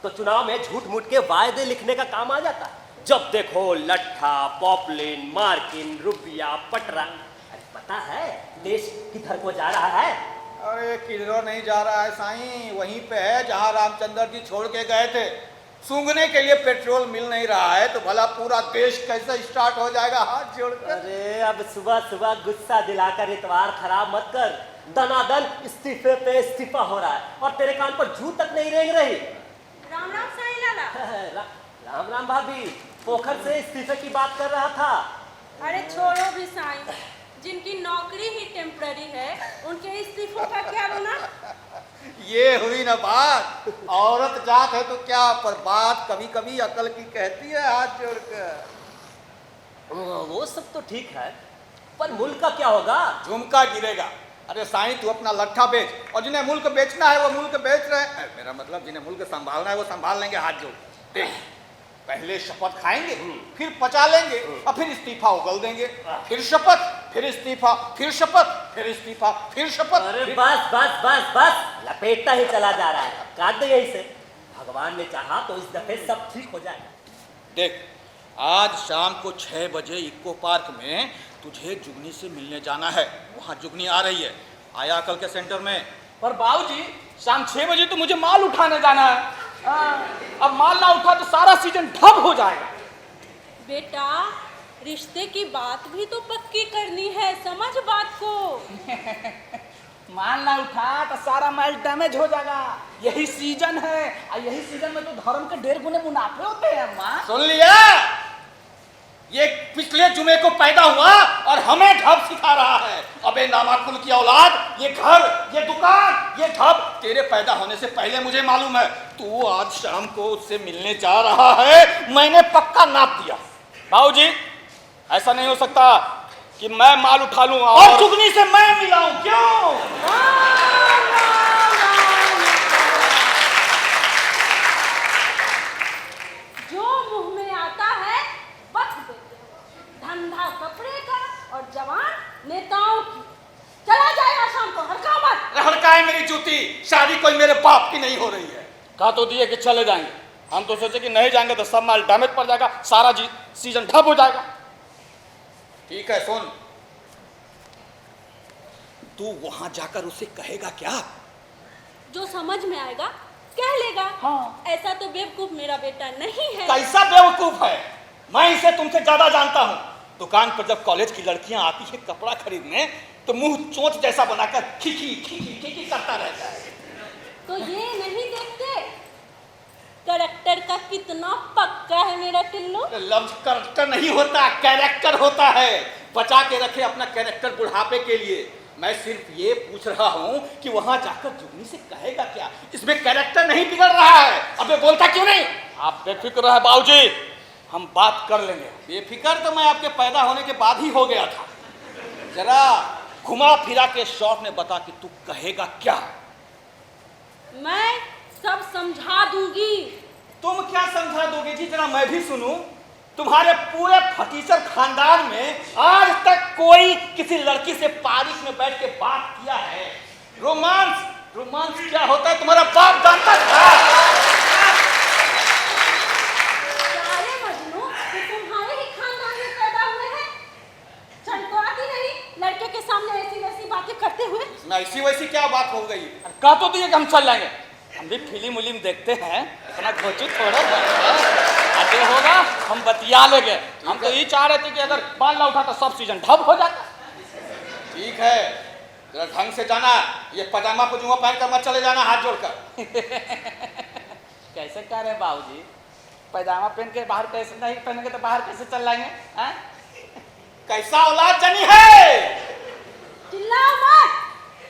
[SPEAKER 13] तो चुनाव में झूठ मूठ के वायदे लिखने का काम आ जाता। जब देखो लट्ठा, पॉपलिन, मार्किन, रुपया, पटरा। अरे पता है देश किधर को जा रहा है?
[SPEAKER 12] अरे किधर नहीं जा रहा है साईं, वहीं पे है जहां रामचंद्र जी छोड़ के गए थे। सूंघने के लिए पेट्रोल मिल नहीं रहा है तो भला पूरा देश कैसे स्टार्ट हो जाएगा हाथ जोड़कर?
[SPEAKER 13] अरे अब सुबह सुबह गुस्सा दिलाकर इतवार खराब मत कर। दनादन इस्तीफे पे इस्तीफा हो रहा है और तेरे कान पर जू तक नहीं रेंग रही।
[SPEAKER 7] राम राम साईं लाला।
[SPEAKER 13] राम राम भाभी, पोखर से इस्तीफे की बात कर रहा था।
[SPEAKER 7] अरे छोड़ो भी साईं, जिनकी नौकरी ही टेम्पररी है उनके इस्तीफों का क्या बना?
[SPEAKER 12] ये हुई ना बात। औरत जात है तो क्या, पर बात कभी कभी अकल की कहती है हाथ जोड़कर।
[SPEAKER 13] वो सब तो ठीक है, पर मुल्क का क्या होगा?
[SPEAKER 12] झुमका गिरेगा। अरे साईं तू अपना लट्ठा बेच, और जिन्हें मुल्क बेचना है वो मुल्क बेच रहे हैं। मेरा मतलब जिन्हें मुल्क संभालना है वो संभाल लेंगे हाथ जोड़। देख, पहले शपथ खाएंगे, फिर पचा लेंगे और फिर इस्तीफा उगल देंगे। फिर शपथ, फिर इस्तीफा, फिर शपथ, फिर इस्तीफा, फिर शपथ।
[SPEAKER 13] अरे बस बस बस बस, लपेटता ही चला जा रहा है। काट दे यहीं से। भगवान ने चाहा तो इस दफे सब ठीक हो जाएगा।
[SPEAKER 12] देख, आज शाम को 6 बजे इको पार्क में तुझे जुगनी से मिलने जाना है। वहाँ जुगनी आ रही है, आया कल के सेंटर में।
[SPEAKER 9] पर बाबूजी, शाम 6 बजे तो मुझे माल उठाने जाना है। अब माल ना उठा तो सारा सीजन ठप हो जाएगा।
[SPEAKER 7] बेटा, रिश्ते की बात भी तो पक्की करनी है, समझ बात को।
[SPEAKER 9] माल ना उठा तो सारा माल डैमेज हो जाएगा। यही सीजन है और यही सीजन में तो धर्म के 1.5 गुने मुनाफे होते हैं। माँ
[SPEAKER 12] सुन लिया, ये पिछले जुमे को पैदा हुआ और हमें ढब सिखा रहा है। अबे नामाकुल की औलाद, ये घर, ये दुकान, ये ढब तेरे पैदा होने से पहले मुझे मालूम है। तू आज शाम को उससे मिलने जा रहा है, मैंने पक्का नाप दिया।
[SPEAKER 9] बाबूजी, ऐसा नहीं हो सकता कि मैं माल उठा लूं
[SPEAKER 12] और जुगनी से मैं मिलाऊं। क्यों?
[SPEAKER 7] जो मुंह में आता है वक्त देते हो। धंधा कपड़े का और जवान नेताओं की। चला जाएगा शाम को, हड़का मत।
[SPEAKER 12] हड़काए मेरी जूती, शादी कोई मेरे बाप की नहीं हो रही है।
[SPEAKER 9] कहा तो दिए कि चले जाएंगे, हम तो सोचे कि नहीं जाएंगे तो सब माल डैमेज पड़ जाएगा, सारा सीजन ठप हो जाएगा।
[SPEAKER 12] ठीक है, सुन, तू वहां जाकर उसे कहेगा क्या?
[SPEAKER 7] जो समझ में आएगा कह लेगा। हाँ। ऐसा तो बेवकूफ मेरा बेटा नहीं है।
[SPEAKER 12] कैसा बेवकूफ है? मैं इसे तुमसे ज्यादा जानता हूँ। दुकान पर जब कॉलेज की लड़कियां आती है कपड़ा खरीदने तो मुंह चोंच जैसा बनाकर खीखी खीखी खीखी करता रहता है।
[SPEAKER 7] तो ये नहीं देखते कैरेक्टर का कितना पक्का है मेरा टिल्लू?
[SPEAKER 12] लफ्ज कैरेक्टर नहीं होता, कैरेक्टर होता है। बचा के रखे अपना कैरेक्टर बुढ़ापे के लिए। मैं सिर्फ ये पूछ रहा हूँ कि वहां जाकर जुगनी से कहेगा क्या? इसमें कैरेक्टर नहीं बिगड़ रहा है। अबे बोलता क्यों नहीं?
[SPEAKER 9] आप बेफिक्र रहे बाबूजी, हम बात कर लेंगे।
[SPEAKER 12] बेफिक्र तो मैं आपके पैदा होने के बाद ही हो गया था। जरा घुमा फिरा के शॉर्ट में बता कि तू कहेगा क्या?
[SPEAKER 7] मैं सब समझा दूंगी।
[SPEAKER 12] तुम क्या समझा दोगे जी? जरा मैं भी सुनूं। तुम्हारे पूरे फटीचर खानदान में आज तक कोई किसी लड़की से पारिश में बैठ के बात किया है? रोमांस क्या होता है तुम्हारा बाप जानता था?
[SPEAKER 7] सारे मजनू तो तुम्हारे ही खानदान में पैदा हुए हैं। चलको आती नहीं लड़के के सामने ऐसी वैसी बातें करते हुए।
[SPEAKER 12] इसमें ऐसी वैसी क्या बात हो गई?
[SPEAKER 9] कहा तो दिए कि हम चल जाएंगे, हम भी फिल्म उलिम देखते हैं, इतना घोचू थोड़ा आगे होगा, हम बतिया लेंगे। हम तो ये चाह रहे थे कि अगर बाल ना उठा तो सब सीजन ठप हो जाता।
[SPEAKER 12] ठीक है, जरा ढंग से जाना। ये पजामा पजुमा पहन कर मत चले जाना हाथ जोड़कर।
[SPEAKER 9] कैसे कह रहे हैं बाबूजी? पैजामा पहन के बाहर कैसे नहीं पहनेंगे तो बाहर कैसे चल जाएंगे?
[SPEAKER 12] कैसा औलाद जनी है?
[SPEAKER 7] चिल्लाओ मत,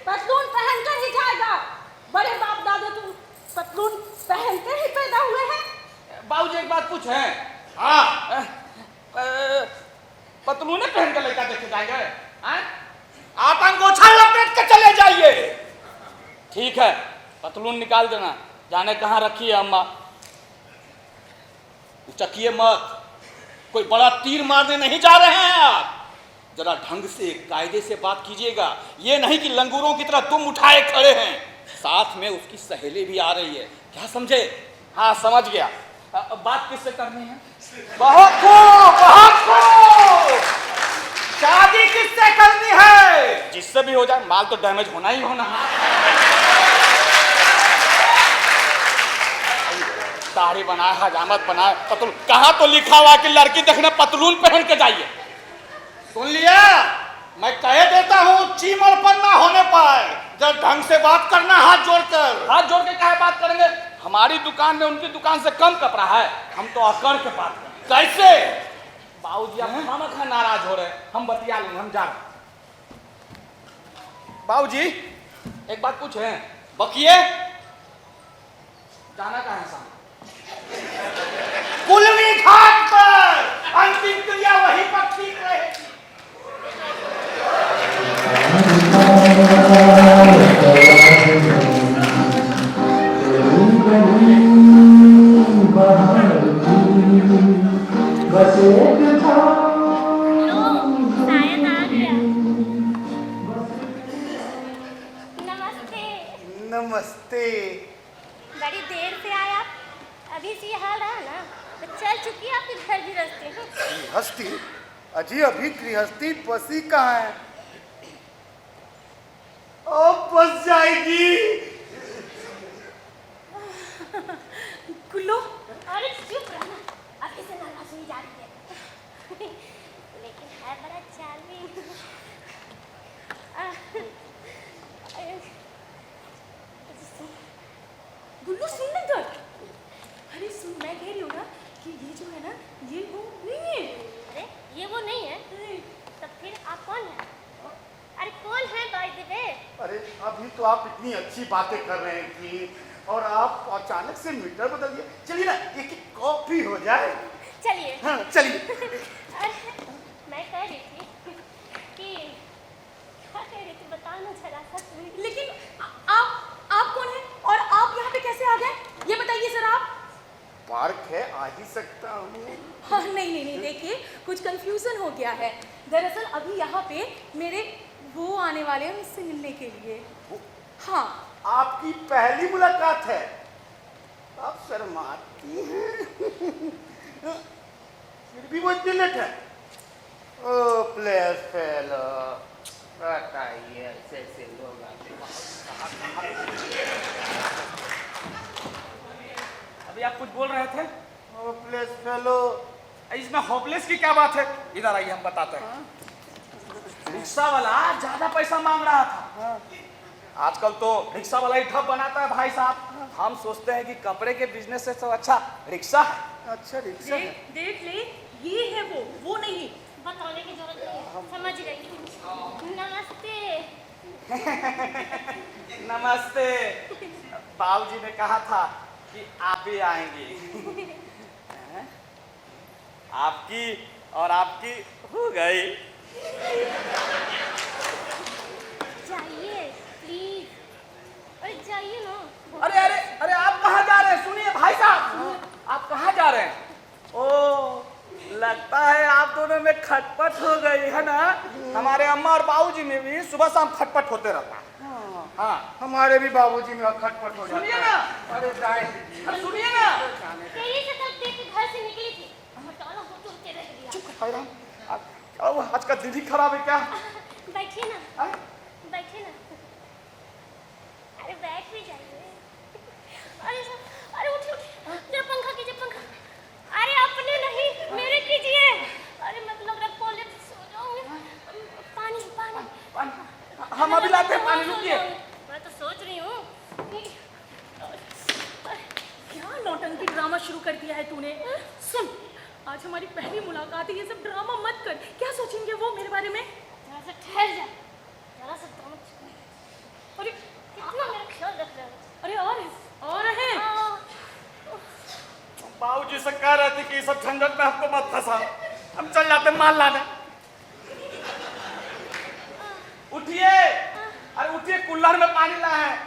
[SPEAKER 7] पतलून पहनकर ही जाएगा। बड़े बाप दादा तुम पतलून पहनते ही पैदा हुए हैं।
[SPEAKER 12] बाबूजी एक बात पूछे? हाँ। पतलूने पहन के लड़का देखे जाएंगे? आप अंगोछा लपेट के चले जाइए। ठीक है, पतलून निकाल देना। जाने कहाँ रखी है अम्मा। उचकिए मत, कोई बड़ा तीर मारने नहीं जा रहे हैं आप। जरा ढंग से कायदे से बात कीजिएगा, ये नहीं कि लंगूरों की तरह तुम उठाए खड़े हैं। साथ में उसकी सहेली भी आ रही है, क्या समझे? हाँ समझ गया। बात किससे करनी है? बहुत खूब, बहुत खूब। शादी किससे करनी है? जिससे भी हो जाए, माल तो डैमेज होना ही होना है। दाढ़ी बनाए, हजामत बनाए, पतलून कहाँ तो लिखा हुआ कि लड़की देखने पतलून पहन के जाइए। सुन लिया, मैं कह देता हूँ चीमरपन ना होने पाए। जब ढंग से बात करना, हाथ जोड़कर। हाथ जोड़ के क्या बात करेंगे? हमारी दुकान में उनकी दुकान से कम कपड़ा है, हम तो अकड़ के बात करें। कैसे? बाबूजी आप खामखा नाराज हो रहे हैं, हम बतिया लेंगे, हम जा रहे। बाबूजी एक बात पूछे, बकिए जाना कहाँ है? सामने कुलवी घाट पर, अंतिम क्रिया वहीं पर ठीक रहेगी।
[SPEAKER 10] नमस्ते। बड़ी देर से आए आप, अभी से ये हाल रहा ना तो चल चुकी है आपकी घर गृहस्थी।
[SPEAKER 6] गृहस्थी? अजी अभी गृहस्थी बसी कहाँ है? अब बस जाएगी।
[SPEAKER 10] गुल्लू, अरे चुप रहना, अभी से नाराज हुई जा रही है। लेकिन है बड़ा चालू।
[SPEAKER 7] गुल्लू सुन ना इधर। अरे सुन, मैं कह रही हूँ ना कि ये जो है ना, ये वो नहीं है।
[SPEAKER 10] अरे ये वो नहीं है? तब फिर आप कौन हैं? अरे कौन है बाय द वे?
[SPEAKER 6] अरे अभी तो आप इतनी अच्छी बातें कर रहे थी और आप अचानक से मीटर बदल दिए। चलिए ना एक कॉफी हो जाए।
[SPEAKER 10] चलिए।
[SPEAKER 6] हाँ चलिए।
[SPEAKER 10] अरे मैं कह रही थी कि क्या कह रही थी बताना जरा सा।
[SPEAKER 7] लेकिन आप कौन हैं और आप यहाँ पे कैसे आ गए, ये बताइए जरा आप।
[SPEAKER 6] पार्क है, आ ही सकता हूँ।
[SPEAKER 7] हाँ नहीं, देखिए कुछ कंफ्यूजन हो गया है। दरअसल अभी यहाँ पे मेरे वो आने वाले हैं मुझसे मिलने के लिए। हाँ।
[SPEAKER 6] आपकी पहली मुलाकात है, आप शर्माती हैं। फिर भी वो इतनी लेट है। ओ प्लेस फेलो, बताइए ऐसे ऐसे लोग आते हैं।
[SPEAKER 12] अभी आप कुछ बोल रहे थे?
[SPEAKER 6] Hopeless fellow.
[SPEAKER 12] इसमें होपलेस की क्या बात है? इधर आइए हम बताते हैं। रिक्शा वाला ज्यादा पैसा मांग रहा था। आजकल तो रिक्शा वाला ही ठप बनाता है भाई साहब। हम सोचते हैं कि कपड़े के बिजनेस से सब अच्छा रिक्शा है।
[SPEAKER 6] अच्छा रिक्शा है।
[SPEAKER 7] देख ले, ये है वो नहीं।
[SPEAKER 10] बताने की जरूरत नहीं, समझ गई। नमस्ते।
[SPEAKER 12] नमस्ते। बाबूजी ने कहा था कि आप ही आएंगी। आपकी और आपकी हो गई।
[SPEAKER 10] जाइए प्लीज, अरे जाइए ना।
[SPEAKER 12] अरे अरे अरे आप कहाँ जा रहे हैं? सुनिए भाई साहब, आप कहाँ जा रहे हैं? ओ लगता है आप दोनों में खटपट हो गई है ना। हमारे अम्मा और बाबूजी में भी सुबह शाम खटपट होते रहता है।
[SPEAKER 6] हाँ हमारे भी बाबूजी में खटपट हो जाता है।
[SPEAKER 12] सुनिए ना,
[SPEAKER 6] अरे जाए,
[SPEAKER 12] अरे सुनिए ना।
[SPEAKER 10] तेरी से तब देख के घर से निकली थी, बताना हो तो तेरे दिया।
[SPEAKER 12] चुप कर अब आज का दिन ही खराब है क्या?
[SPEAKER 10] बैठिए ना, बैठिए ना। अरे बैठ भी जाइए। अरे उठिए, जरा पंखा कीजिए, पंखा। अरे अपने नहीं मेरे कीजिए। अरे मतलब रख पोले सो जाऊंगी। पानी पानी
[SPEAKER 12] पानी, हम अभी लाते हैं पानी। रुकिए,
[SPEAKER 10] मैं तो सोच रही हूँ
[SPEAKER 7] क्या नौटंकी ड्रामा शुरू कर दिया है तूने। सुन, आज हमारी पहली मुलाकात है, ये सब ड्रामा मत कर। क्या सोचेंगे वो मेरे बारे में?
[SPEAKER 10] जरा सा ठहर जा, जरा सा दम। अरे कितना मेरा ख्याल रख रहा है।
[SPEAKER 12] जी सब झंझट में हमको मत फंसा, हम चल जाते माल लाने। उठिए, अरे उठिए, कुल्हड़ में पानी लाए हैं।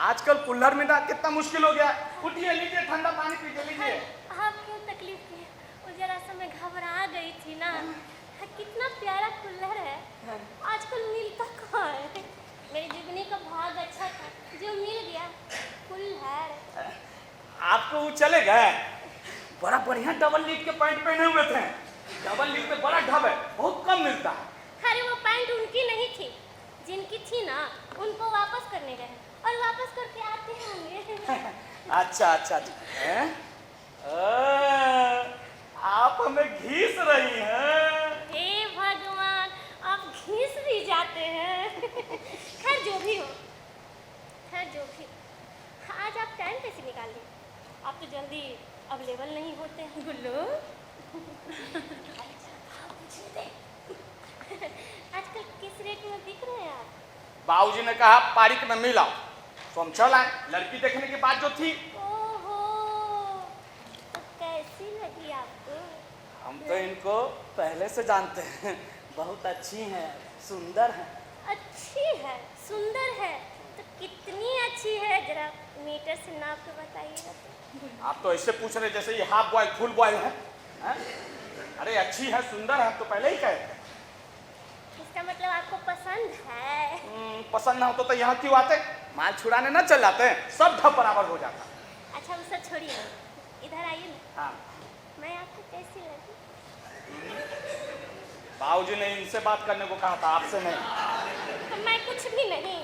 [SPEAKER 12] आजकल कुल्हड़ में ना कितना मुश्किल हो गया। उठिए, लीजिए ठंडा पानी पीजिए, लीजिए।
[SPEAKER 10] आप क्यों तकलीफ किए? वो जरा सा मैं घबरा गई थी ना। कितना प्यारा कुल्हड़ है, आजकल मिलता कहाँ है। मेरी जीवनी का भाग अच्छा था जो मिल गया कुल्हड़।
[SPEAKER 12] आपको वो चले गए, बड़ा बढ़िया डबल लीक के पैंट पहने हुए थे। डबल लीक में बड़ा ढब है, बहुत कम मिलता है।
[SPEAKER 10] अरे वो पैंट उनकी नहीं थी, जिनकी थी ना उनको वापस करने गए और वापस करके आते होंगे।
[SPEAKER 12] अच्छा अच्छा अच्छा, आप हमें घीस रही हैं।
[SPEAKER 10] हे भगवान, आप घिस भी जाते हैं। खैर जो भी हो, खैर जो भी, आज आप टाइम कैसे निकाल लिए? आप तो जल्दी अवेलेबल नहीं होते हैं। गुल्लू आजकल किस रेट में बिक रहे हैं आप?
[SPEAKER 12] बाबूजी ने कहा पारिक में मिला तो हम चल आए। लड़की देखने की बात जो थी।
[SPEAKER 10] ओहो, तो कैसी लगी आपको?
[SPEAKER 12] हम तो इनको पहले से जानते हैं, बहुत अच्छी हैं, सुंदर हैं।
[SPEAKER 10] अच्छी है, सुंदर है, तो कितनी अच्छी है? जरा मीटर से नाप के बताइएगा।
[SPEAKER 12] आप तो ऐसे पूछ रहे जैसे ये हाफ बॉयल फुल बॉयल है, हैं? अरे अच्छी है, सुंदर है, तो पहले ही कहे थे।
[SPEAKER 10] इसका मतलब आपको पसंद है?
[SPEAKER 12] पसंद ना हो तो यहाँ क्यों आते? माल छुड़ाने ना चल जाते हैं, सब ढब बराबर हो जाता।
[SPEAKER 10] अच्छा वो सब छोड़िए, इधर आइए ना।
[SPEAKER 12] हाँ।
[SPEAKER 10] मैं आपको कैसी लगी?
[SPEAKER 12] बाबूजी ने इनसे बात करने को कहा था, आपसे नहीं।
[SPEAKER 10] तो मैं कुछ भी नहीं,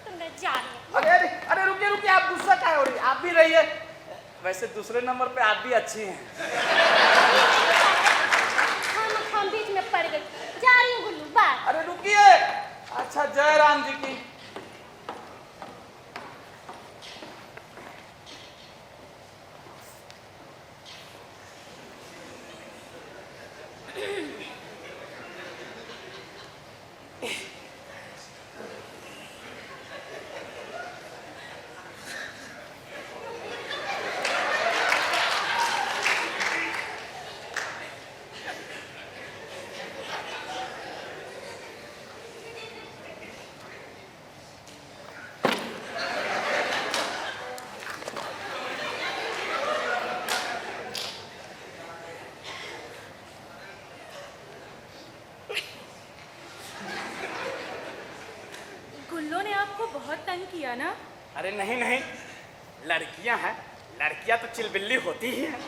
[SPEAKER 10] तो मैं जा रही हूँ।
[SPEAKER 12] अरे अरे अरे रुकिए रुकिए, आप गुस्सा क्या हो रही? आप भी रहिए। वैसे दूसरे नंबर पे आप भी अच्छी हैं।
[SPEAKER 10] हम बीच में पड़ गई, जा रही हूँ गुल्लू, बाय।
[SPEAKER 12] अरे रुकिए। अच्छा, जय राम जी की।
[SPEAKER 14] बहुत तंग किया ना?
[SPEAKER 12] अरे नहीं नहीं, लड़कियां हैं, लड़कियां तो चिलबिल्ली होती ही हैं।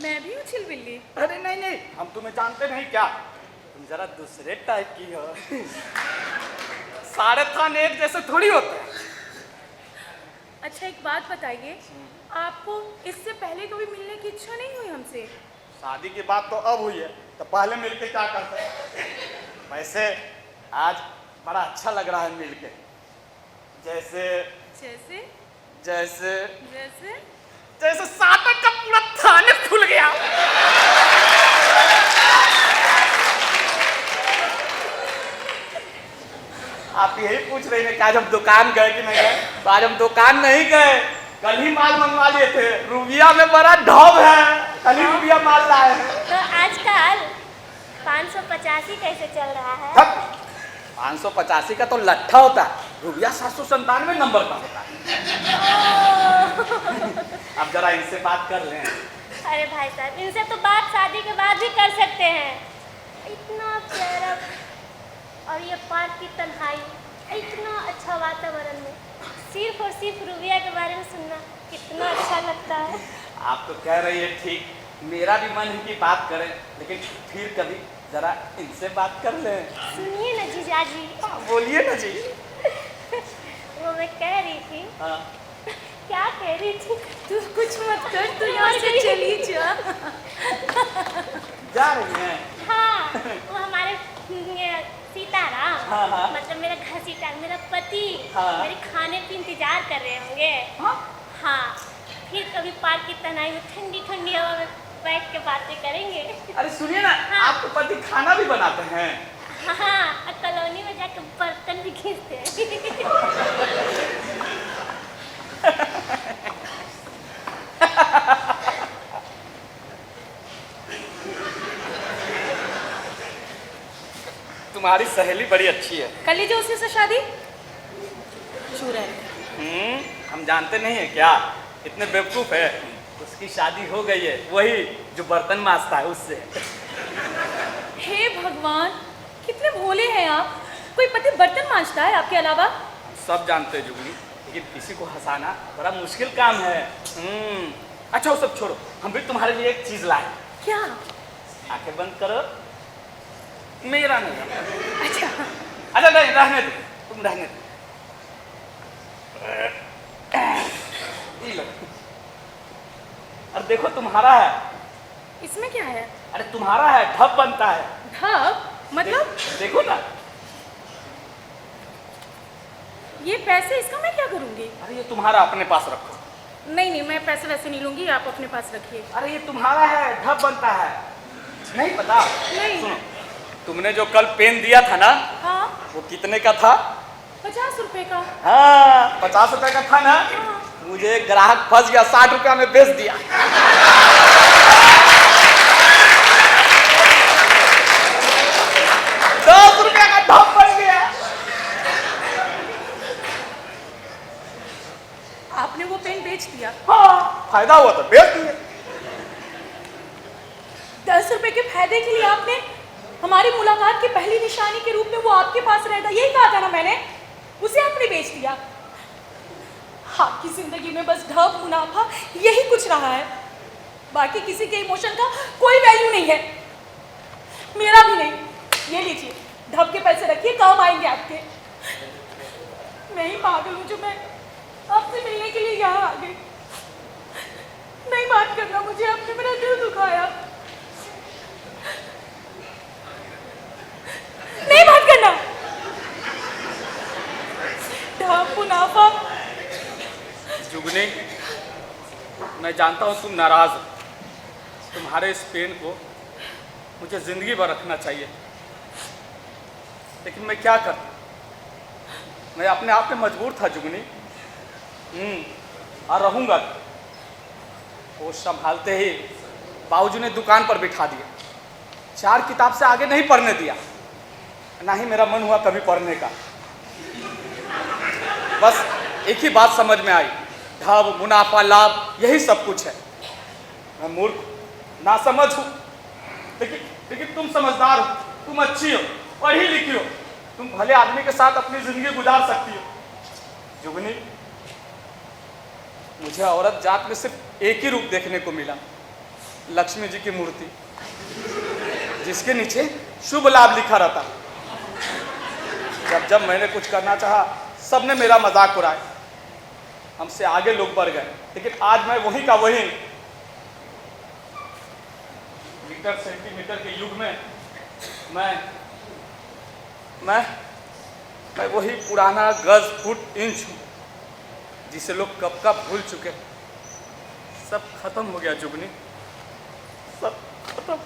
[SPEAKER 14] मैं भी हूँ चिलबिल्ली।
[SPEAKER 12] अरे नहीं नहीं, हम तुम्हें जानते नहीं क्या, तुम जरा दूसरे टाइप की हो। सारे थाने एक जैसे थोड़ी होते हैं।
[SPEAKER 14] अच्छा एक बात बताइए, आपको इससे पहले कभी मिलने की इच्छा नहीं हुई हमसे?
[SPEAKER 12] शादी की बात तो अब हुई है, तो पहले मिलके क्या करते? वैसे आज बड़ा अच्छा लग रहा है मिलके। जैसे
[SPEAKER 14] जैसे
[SPEAKER 12] जैसे
[SPEAKER 14] जैसे
[SPEAKER 12] जैसे सातक का पूरा थाने खुल गया। आप यही पूछ रही हैं कि आज हम दुकान गए कि नहीं गए? तो आज हम दुकान नहीं गए, कल ही माल मंगवा लिए थे। रूबिया में बड़ा ढोब है, कल ही रूबिया माल लाए हैं।
[SPEAKER 10] तो आजकल 585 कैसे चल रहा है?
[SPEAKER 12] 585 का तो लट्ठा होता है, रूबिया 797 नंबर का होता है। अब जरा इनसे बात कर लें।
[SPEAKER 10] अरे भाई साहब, इनसे तो बात शादी के बाद भी कर सकते हैं। इतना प्यारा और ये पार्क की तन्हाई, इतना अच्छा वातावरण में सिर्फ और सिर्फ रूबिया के बारे में सुनना कितना अच्छा लगता है।
[SPEAKER 12] आप तो कह रही है ठीक, मेरा भी मन है कि बात करें, लेकिन फिर कभी जरा इनसे बात कर लें।
[SPEAKER 10] सुनिए ना जीजा जी।
[SPEAKER 12] बोलिए ना जी।
[SPEAKER 10] वो मैं कह रही थी।
[SPEAKER 12] हाँ।
[SPEAKER 10] क्या कह रही थी?
[SPEAKER 14] तू कुछ मत कर, तू यहाँ से चली जा।
[SPEAKER 12] जा रही हैं?
[SPEAKER 10] हाँ, वो हमारे सीताराम,
[SPEAKER 12] हाँ, हाँ।
[SPEAKER 10] मतलब मेरा घर सीताराम, मेरा पति,
[SPEAKER 12] हाँ।
[SPEAKER 10] मेरे खाने की इंतजार कर रहे होंगे। हाँ, फिर कभी पार्क की तन्हाई में ठंडी ठंडी हवा में बैठ के बातें करेंगे।
[SPEAKER 12] अरे सुनिए ना,
[SPEAKER 10] हाँ।
[SPEAKER 12] आपके पति खाना भी बनाते हैं?
[SPEAKER 10] हाँ, कॉलोनी में जाकर बर्तन भी खींचते हैं।
[SPEAKER 12] तुम्हारी सहेली बड़ी अच्छी है।
[SPEAKER 14] कर लीजिए उसी से शादी। चूरा
[SPEAKER 12] हम जानते नहीं है क्या? इतने बेवकूफ है। उसकी शादी हो गई है, वही जो बर्तन मांजता है उससे।
[SPEAKER 14] हे भगवान, कितने भोले हैं आप। कोई पति बर्तन मांजता है आपके अलावा?
[SPEAKER 12] सब जानते हैं जुगनी, लेकिन किसी को हंसाना बड़ा मुश्किल काम है। अच्छा वो सब छोड़ो, हम भी तुम्हारे लिए एक चीज लाए।
[SPEAKER 14] क्या?
[SPEAKER 12] आंखें बंद करो। मेरा नहीं।
[SPEAKER 14] अच्छा
[SPEAKER 12] नहीं, रहने दो, तुम रहने दो। ये लो। और देखो तुम्हारा है।
[SPEAKER 14] इसमें क्या है?
[SPEAKER 12] अरे तुम्हारा है, ढब बनता है।
[SPEAKER 14] ढब मतलब?
[SPEAKER 12] देखो ना।
[SPEAKER 14] ये पैसे, इसका मैं क्या करूंगी?
[SPEAKER 12] अरे ये तुम्हारा, अपने पास रखो।
[SPEAKER 14] नहीं, मैं पैसे वैसे नहीं लूंगी, आप अपने पास रखिए।
[SPEAKER 12] अरे ये तुम्हारा है, ढब बनता है। नहीं पता?
[SPEAKER 14] नहीं।
[SPEAKER 12] सुनो, तुमने जो कल पेन दिया था ना,
[SPEAKER 14] हाँ।
[SPEAKER 12] वो कितने का था?
[SPEAKER 14] 50 रुपए का।
[SPEAKER 12] हाँ, 50 रुपए का था ना। हाँ। मुझे ग्राहक फंस गया, 60 रुपया में बेच दिया। 10 रुपया का ढब बन गया।
[SPEAKER 14] आपने वो पेन बेच दिया?
[SPEAKER 12] हाँ, फायदा हुआ तो बेच दिया।
[SPEAKER 14] 10 रुपए के फायदे के लिए आपने हमारी मुलाकात की पहली निशानी के रूप में वो आपके पास रहता, यही कहा था ना मैंने, उसे आपने बेच दिया। आपकी जिंदगी में बस ढब, मुनाफा, यही कुछ रहा है। बाकी किसी के इमोशन का कोई वैल्यू नहीं है, मेरा भी नहीं। ये लीजिए, ढब के पैसे रखिए, काम आएंगे आपके। मैं ही पागल हूँ जो मैं आपसे मिलने के लिए यहाँ आ गई। नहीं बात करना मुझे, आपने मेरा दिल दुखाया। नहीं बात करना। ढब, मुनाफा।
[SPEAKER 12] जुगनी, मैं जानता हूँ तुम नाराज हो। तुम्हारे इस पेन को मुझे जिंदगी भर रखना चाहिए, लेकिन मैं क्या करूं? मैं अपने आप में मजबूर था जुगनी। और रहूंगा। वो संभालते ही बाबूजी ने दुकान पर बिठा दिया। 4 किताब से आगे नहीं पढ़ने दिया, ना ही मेरा मन हुआ कभी पढ़ने का। बस एक ही बात समझ में आई, ढब, मुनाफा, लाभ, यही सब कुछ है। मैं मूर्ख, नासमझ हूँ, लेकिन तुम समझदार हो, तुम अच्छी हो, पढ़ी लिखी हो, तुम भले आदमी के साथ अपनी जिंदगी गुजार सकती हो। जुगनी, मुझे औरत जात में सिर्फ एक ही रूप देखने को मिला, लक्ष्मी जी की मूर्ति, जिसके नीचे शुभ लाभ लिखा रहता। जब जब मैंने कुछ करना चाहा, सबने मेरा मजाक उड़ाया। हमसे आगे लोग बढ़ गए, लेकिन आज मैं वही का वही। मीटर सेंटीमीटर के युग में मैं वही पुराना गज, फुट, इंच हूं, जिसे लोग कब का भूल चुके। सब खत्म हो गया जुगनी, सब खत्म।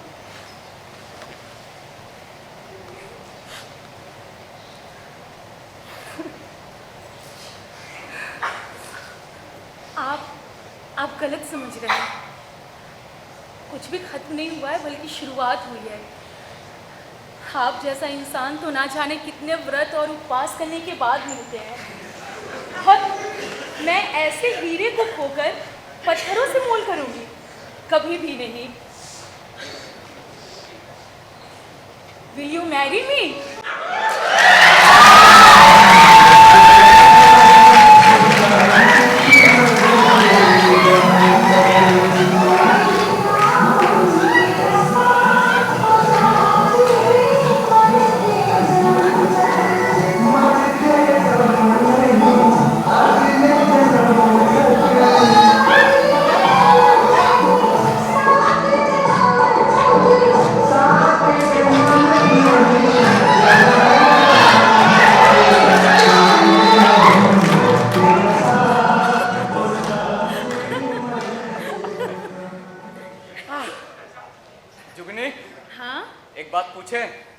[SPEAKER 14] आप गलत समझ रहे हैं। कुछ भी खत्म नहीं हुआ है, बल्कि शुरुआत हुई है। आप जैसा इंसान तो ना जाने कितने व्रत और उपवास करने के बाद मिलते हैं। और मैं ऐसे हीरे को खोकर पत्थरों से मोल करूंगी? कभी भी नहीं। Will you marry me?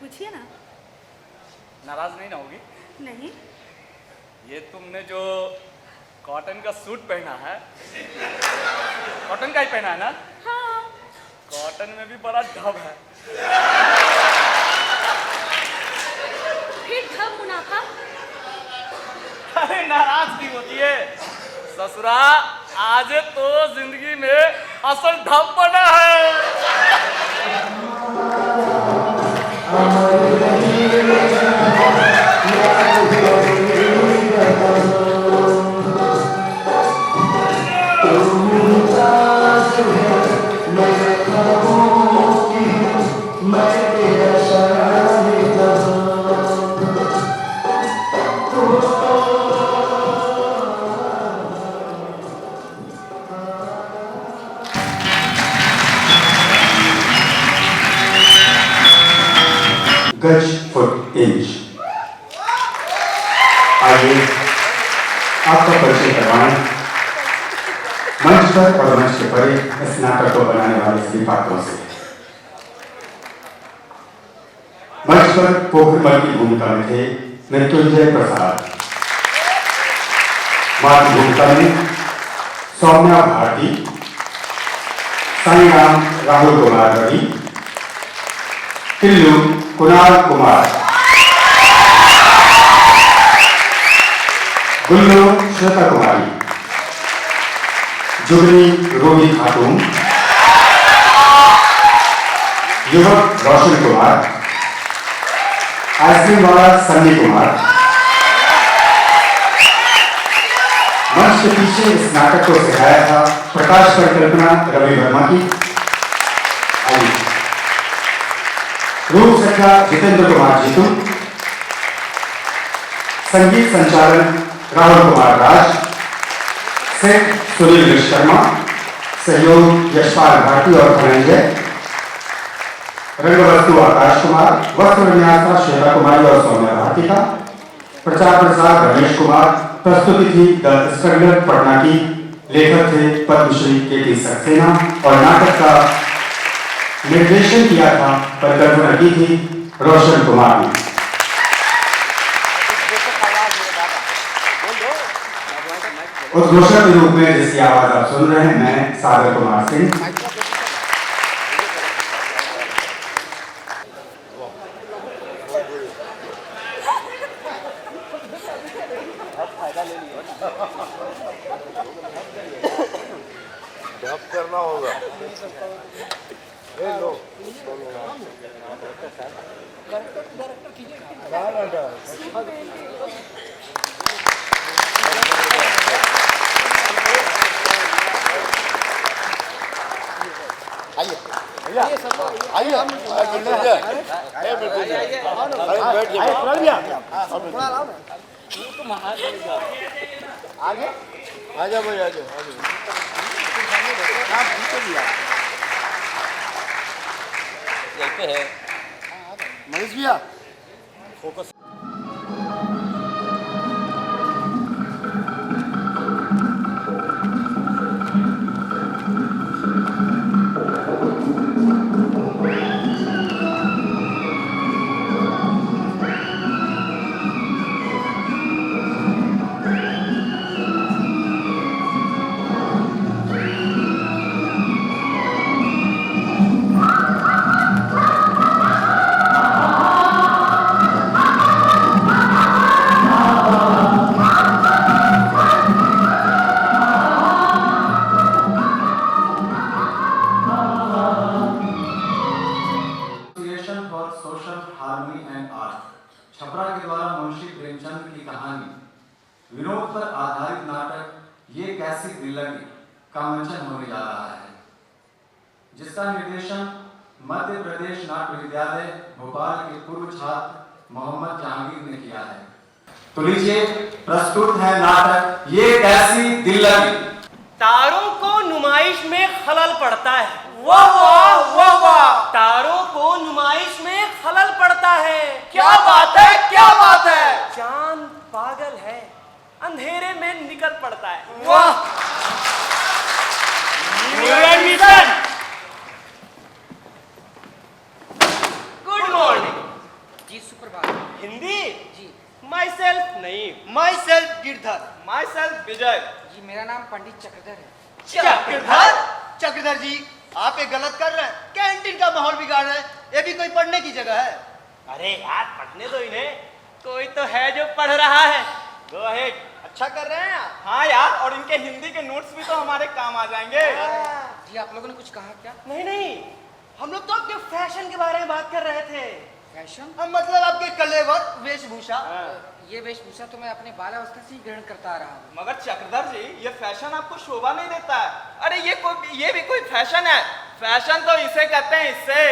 [SPEAKER 14] पूछिए ना।
[SPEAKER 12] नाराज नहीं ना होगी?
[SPEAKER 14] नहीं।
[SPEAKER 12] ये तुमने जो कॉटन का सूट पहना है, कॉटन का ही पहना है ना?
[SPEAKER 14] हाँ।
[SPEAKER 12] कॉटन में भी बड़ा ढब है।
[SPEAKER 15] अरे नाराज क्यों होती है ससुरा? आज तो जिंदगी में असल ढप बना है।
[SPEAKER 16] गज फुट इंच। आइए आपका परिचय करवाएं मंच पर और मंच के परे इस नाटक को बनाने वाले सभी पात्रों से। मंच पर पोखरमल की भूमिका में थे मृत्युंजय प्रसाद, मातृ भूमिका में सौम्या भारती, साई राम राहुल कुमार रवि, टिल्लू कुणाल कुमार, गुल्लू श्वेता कुमारी, जुगनी रोही खातून, युवक रोशन कुमार, आइसक्रीम वाला सन्नी कुमार। मंच के पीछे इस नाटक को सिखाया था प्रकाश परिकल्पना रवि वर्मा की। आइए रूप सज्जा जितेंद्र कुमार जीतू, संगीत संचालन राहुल कुमार राज, सेठ सुनील विश्वकर्मा, सहयोग यशपाल भारती और धनंजय, रंगवस्तु आकाश कुमार, वस्त्र विन्यास श्वेता कुमारी और सौम्या भारती का, प्रचार प्रसार रमेश कुमार, प्रस्तुति थी द स्ट्रगलर पटना की, लेखक थे पद्मश्री के सक्सेना और नाटक का निर्देशन किया था, परिकल्पना की थी रोशन कुमार ने। उद्घोषक के रूप में जिसकी आवाज आप सुन रहे हैं, मैं सागर कुमार सिंह।
[SPEAKER 6] करना होगा। लो आइए आगे आजा भाई आजा है मनीष भैया फोकस।
[SPEAKER 16] छपरा के द्वारा मुंशी प्रेमचंद की कहानी विनोद पर आधारित नाटक ये कैसी दिल्लगी का मंचन होने जा रहा है, जिसका निर्देशन मध्य प्रदेश नाट्य विद्यालय भोपाल के पूर्व छात्र मोहम्मद जहांगीर ने किया है। तो लीजिए प्रस्तुत है नाटक ये कैसी दिल्लगी।
[SPEAKER 13] तारों को नुमाइश में खलल पड़ता है। वाह वाह वाह वाह। तारों को नुमाइश में खलल पड़ता है। क्या बात है, क्या बात है। चांद पागल है, अंधेरे में निकल पड़ता है। वाह। गुड मॉर्निंग
[SPEAKER 9] जी। सुप्रभात।
[SPEAKER 13] हिंदी जी। माई सेल्फ नहीं, myself Girdhar, myself Vijay.
[SPEAKER 9] जी मेरा नाम पंडित चक्रधर है।
[SPEAKER 13] चक्रधर? चक्रधर जी आप ये गलत कर रहे हैं, कैंटीन का माहौल बिगाड़ रहे हैं। ये भी कोई पढ़ने की जगह है? अरे यार पढ़ने दो इन्हें, कोई तो है जो पढ़ रहा है। गो अहेड,
[SPEAKER 17] अच्छा कर रहे हैं आप। हाँ यार, और इनके हिंदी के नोट्स भी तो हमारे काम आ जाएंगे।
[SPEAKER 9] जी आप लोगों ने कुछ कहा क्या?
[SPEAKER 17] नहीं नहीं, हम लोग तो आपके फैशन के बारे में बात कर रहे थे।
[SPEAKER 9] फैशन?
[SPEAKER 17] मतलब आपके कलेवर वेशभूषा।
[SPEAKER 9] ये वेशभूषा तो मैं अपने बाल्यावस्था से ही ग्रहण करता आ रहा हूँ।
[SPEAKER 17] मगर चक्रधर जी, ये फैशन आपको शोभा नहीं देता है। अरे ये भी कोई फैशन है? फैशन तो इसे कहते हैं, इससे।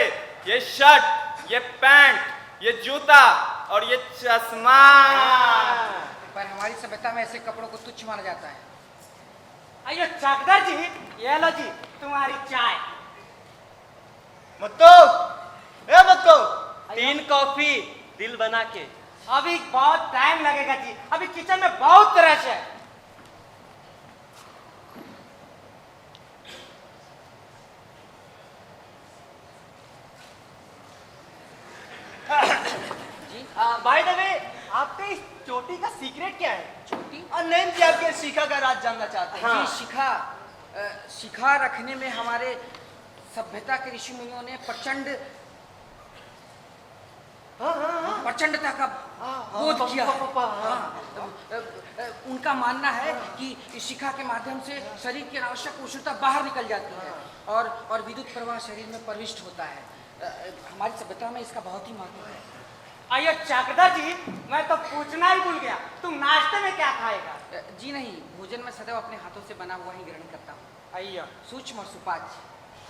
[SPEAKER 17] ये शर्ट, ये पैंट, ये जूता और ये चश्मा।
[SPEAKER 9] पर हमारी सभ्यता में ऐसे कपड़ों को तुच्छ माना जाता है।
[SPEAKER 17] अयो चक्रधर जी, ये लो जी तुम्हारी चाय। मत्तो, ए मत्तो,
[SPEAKER 15] 3 कॉफी दिल बना के।
[SPEAKER 17] अभी बहुत टाइम लगेगा जी, अभी किचन में बहुत रश है।
[SPEAKER 9] जी
[SPEAKER 17] बाय द वे, आपके इस चोटी का सीक्रेट क्या है?
[SPEAKER 9] चोटी?
[SPEAKER 17] और नेम जी आपके शिखा का राज जानना चाहते हैं।
[SPEAKER 9] जी शिखा रखने में हमारे सभ्यता के ऋषि मुनियों ने प्रचंडता का बोध किया है। उनका मानना है कि शिखा के माध्यम से शरीर की अनावश्यक उष्णता बाहर निकल जाती है और विद्युत प्रवाह शरीर में प्रविष्ट होता है। हमारी सभ्यता में इसका बहुत ही महत्व है।
[SPEAKER 17] अयो चक्रधर जी, मैं तो पूछना ही भूल गया, तुम नाश्ते में क्या खाएगा?
[SPEAKER 9] जी नहीं, भोजन में सदैव अपने हाथों से बना हुआ ही ग्रहण करता हूँ।
[SPEAKER 17] अयो
[SPEAKER 9] सूक्ष्म और सुपाच्य।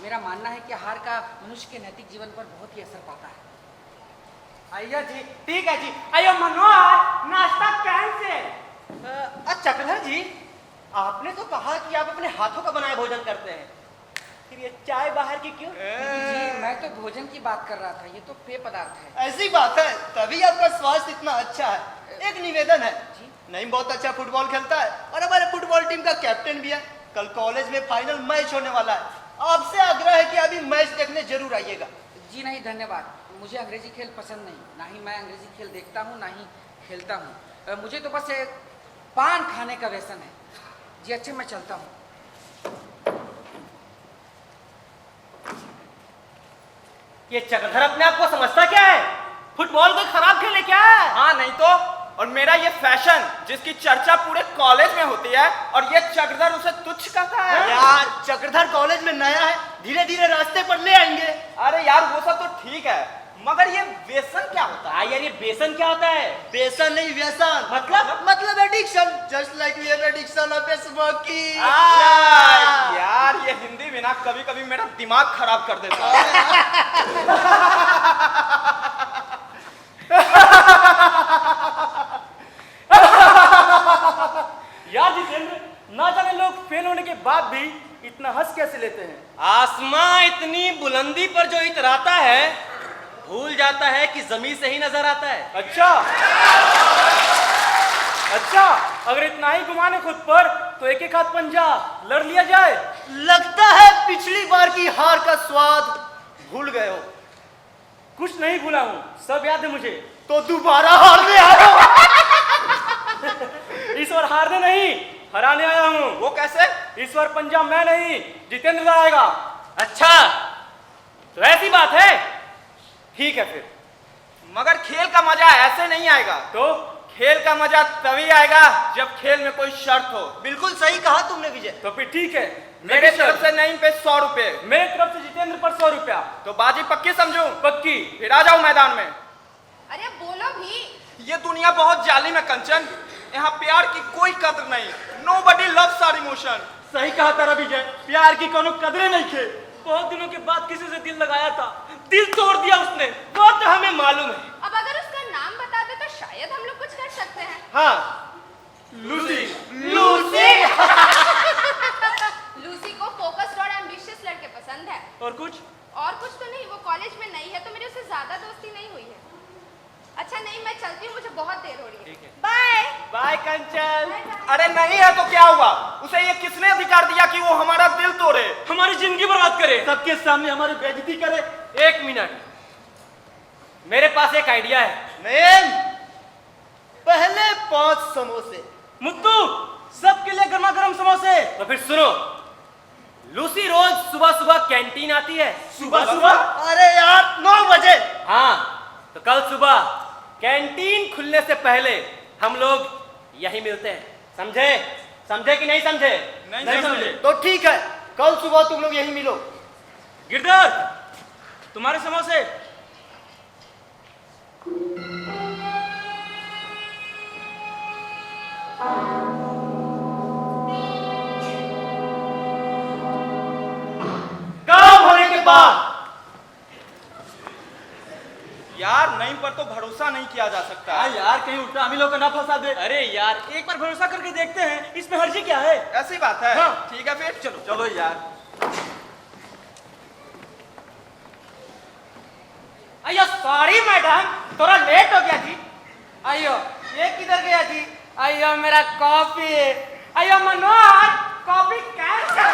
[SPEAKER 9] मेरा मानना है कि आहार का मनुष्य के नैतिक जीवन पर बहुत ही असर पड़ता है।
[SPEAKER 17] अयो जी, ठीक है जी। अयो मनोहर, नाश्ता कैंसिल। चक्रधर जी, आपने तो कहा कि आप अपने हाथों का बनाया भोजन करते हैं, फिर ये चाय बाहर की क्यों?
[SPEAKER 9] जी मैं तो भोजन की बात कर रहा था, ये तो पेय पदार्थ है।
[SPEAKER 17] ऐसी बात है, तभी आपका स्वास्थ्य इतना अच्छा है। एक निवेदन है जी, नहीं बहुत अच्छा फुटबॉल खेलता है और हमारे फुटबॉल टीम का कैप्टन भी है। कल कॉलेज में फाइनल मैच होने वाला है, आपसे आग्रह है कि अभी मैच देखने जरूर आइएगा।
[SPEAKER 9] जी नहीं धन्यवाद, मुझे अंग्रेजी खेल पसंद नहीं, ना ही मैं अंग्रेजी खेल देखता हूँ ना ही खेलता हूँ। मुझे तो बस एक पान खाने का व्यसन है। जी अच्छा, मैं चलता हूँ।
[SPEAKER 15] ये चक्रधर अपने आप को समझता क्या है? फुटबॉल कोई खराब खेले क्या है?
[SPEAKER 17] हाँ नहीं तो। और मेरा ये फैशन जिसकी चर्चा पूरे कॉलेज में होती है, और ये चक्रधर उसे तुच्छ कहता है। यार चक्रधर कॉलेज में नया है, धीरे धीरे रास्ते पर ले आएंगे। अरे यार वो सब तो ठीक है, मगर ये व्यसन क्या होता है?
[SPEAKER 15] यार ये बेसन क्या होता है?
[SPEAKER 17] व्यसन नहीं, व्यसन मतलब addiction, just like we have addiction of smoking. यार ये हिंदी भी ना कभी कभी मेरा दिमाग खराब कर देता है।
[SPEAKER 15] यार जितेंद्र, ना जाने लोग फेल होने के बाद भी इतना हंस कैसे लेते हैं? आसमां इतनी बुलंदी पर जो इतराता है, भूल जाता है कि जमीन से ही नजर आता है। अच्छा, अगर इतना ही गुमाने खुद पर तो एक हाथ पंजा लड़ लिया जाए।
[SPEAKER 17] लगता है पिछली बार की हार का स्वाद भूल गए हो।
[SPEAKER 15] कुछ नहीं भूला हूँ, सब याद है मुझे।
[SPEAKER 17] तो दोबारा हारने आ जाओ।
[SPEAKER 15] इस बार हारने नहीं, हराने आया हूँ।
[SPEAKER 17] वो कैसे?
[SPEAKER 15] इस बार पंजा मैं नहीं, जितेंद्र लाएगा। अच्छा, तो ऐसी बात है। ठीक है फिर।
[SPEAKER 17] मगर खेल का मजा ऐसे नहीं आएगा।
[SPEAKER 15] तो
[SPEAKER 17] खेल का मजा तभी आएगा जब खेल में कोई शर्त हो। बिल्कुल सही कहा तुमने विजय।
[SPEAKER 15] तो फिर ठीक है,
[SPEAKER 17] मेरे तरफ से नहीं पे 100 रुपए,
[SPEAKER 15] मेरे तरफ से जितेंद्र पर 100 रुपया।
[SPEAKER 17] तो बाजी पक्की समझू?
[SPEAKER 15] पक्की।
[SPEAKER 17] फिर आ जाओ मैदान में।
[SPEAKER 7] अरे बोलो भी।
[SPEAKER 17] ये दुनिया बहुत जालिम है कंचन, यहाँ प्यार की कोई कदर नहीं। Nobody loves our emotion।
[SPEAKER 15] सही कहा तारा विजय, प्यार की कोनो कदरें नहीं थे। बहुत दिनों के बाद किसी से दिल लगाया था, दिल तोड़ दिया उसने, वो तो हमें मालूम है।
[SPEAKER 7] अब अगर उसका नाम बता दे तो शायद हम लोग कुछ कर सकते हैं।
[SPEAKER 15] हाँ, लूसी।
[SPEAKER 7] लूसी को फोकस्ड और एम्बिशियस लड़के पसंद है।
[SPEAKER 15] और कुछ
[SPEAKER 7] तो नहीं, वो कॉलेज में नई है तो मेरी उससे ज्यादा दोस्ती नहीं हुई है। अच्छा नहीं, मैं चलती हूँ, मुझे बहुत देर हो रही है। बाय
[SPEAKER 17] बाय कंचन। अरे नहीं है तो क्या हुआ? उसे ये किसने अधिकार दिया कि वो हमारा दिल तोड़े,
[SPEAKER 15] हमारी जिंदगी बर्बाद करे, सबके सामने हमारी बेइज्जती करे? एक मिनट, मेरे पास एक आइडिया है।
[SPEAKER 17] नेम पहले 5 समोसे।
[SPEAKER 15] मुत्तू, सबके लिए गर्मा गर्म समोसे। तो फिर सुनो, लूसी रोज सुबह सुबह कैंटीन आती है।
[SPEAKER 17] सुबह? अरे यार 9 बजे।
[SPEAKER 15] हाँ, तो कल सुबह कैंटीन खुलने से पहले हम लोग यही मिलते हैं। समझे? समझे कि नहीं समझे?
[SPEAKER 17] नहीं समझे। तो ठीक है, कल सुबह तुम लोग यही मिलो।
[SPEAKER 15] गिरधर, तुम्हारे समोसे।
[SPEAKER 17] काम होने के बाद यार नहीं पर तो भरोसा नहीं किया जा सकता।
[SPEAKER 15] यार कहीं उल्टा हम लोग को ना फंसा दे। अरे यार एक बार भरोसा करके देखते हैं, इसमें हर्जी क्या है?
[SPEAKER 17] ऐसी बात है।
[SPEAKER 15] हाँ।
[SPEAKER 17] ठीक है फिर चलो।
[SPEAKER 15] चलो यार।
[SPEAKER 9] अयो सॉरी मैडम, थोड़ा लेट हो गया जी। अयो ये किधर गया जी? अयो मेरा कॉफी। अयो मनोहर, कॉफी कैसे?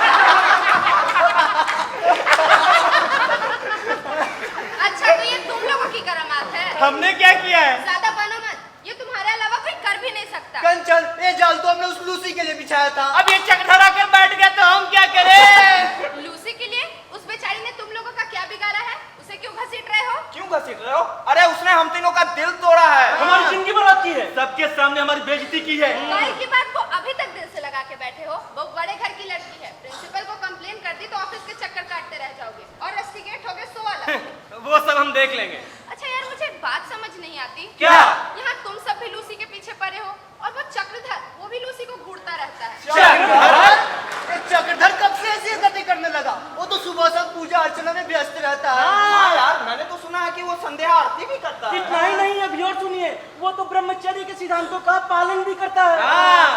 [SPEAKER 18] अच्छा तो ये तुम लोगों की करामात है।
[SPEAKER 17] हमने क्या किया है?
[SPEAKER 18] ज्यादा बनो मत, ये तुम्हारे अलावा कोई कर भी नहीं सकता।
[SPEAKER 17] कंचन, ये जाल तो हमने उस लूसी के लिए बिछाया था।
[SPEAKER 15] अब ये चक्रधर आकर बैठ गया तो हम क्या करें?
[SPEAKER 18] लूसी के लिए? उस बेचारी ने तुम लोगों का क्या बिगाड़ा है? उसे क्यों घसीट रहे हो?
[SPEAKER 17] क्यों घसीट रहे हो? अरे उसने हम तीनों का दिल तोड़ा है।
[SPEAKER 15] हमारी जिंदगी बर्बाद की है, सबके सामने हमारी बेइज्जती की है।
[SPEAKER 18] काहे की बात को अभी तक दिल से लगा के बैठे हो? वो बड़े घर की लड़की है, प्रिंसिपल को कंप्लेन कर दी तो ऑफिस के चक्कर काटते रह जाओगे और रस्टिकेट हो गए 100 अलग।
[SPEAKER 15] वो सब हम देख लेंगे।
[SPEAKER 18] अच्छा यार मुझे एक बात समझ नहीं आती।
[SPEAKER 15] क्या?
[SPEAKER 18] यहाँ तुम सब भी लूसी के पीछे पड़े हो और वो चक्रधर, वो भी लूसी को घूरता रहता है।
[SPEAKER 17] चक्रधर कब से ऐसी गति करने लगा? वो तो सुबह से पूजा अर्चना में व्यस्त रहता है। हाँ यार, मैंने तो सुना है कि वो संध्या आरती भी करता है।
[SPEAKER 9] इतना ही नहीं, अभी और सुनिए, वो तो ब्रह्मचर्य के सिद्धांतों का पालन भी करता है।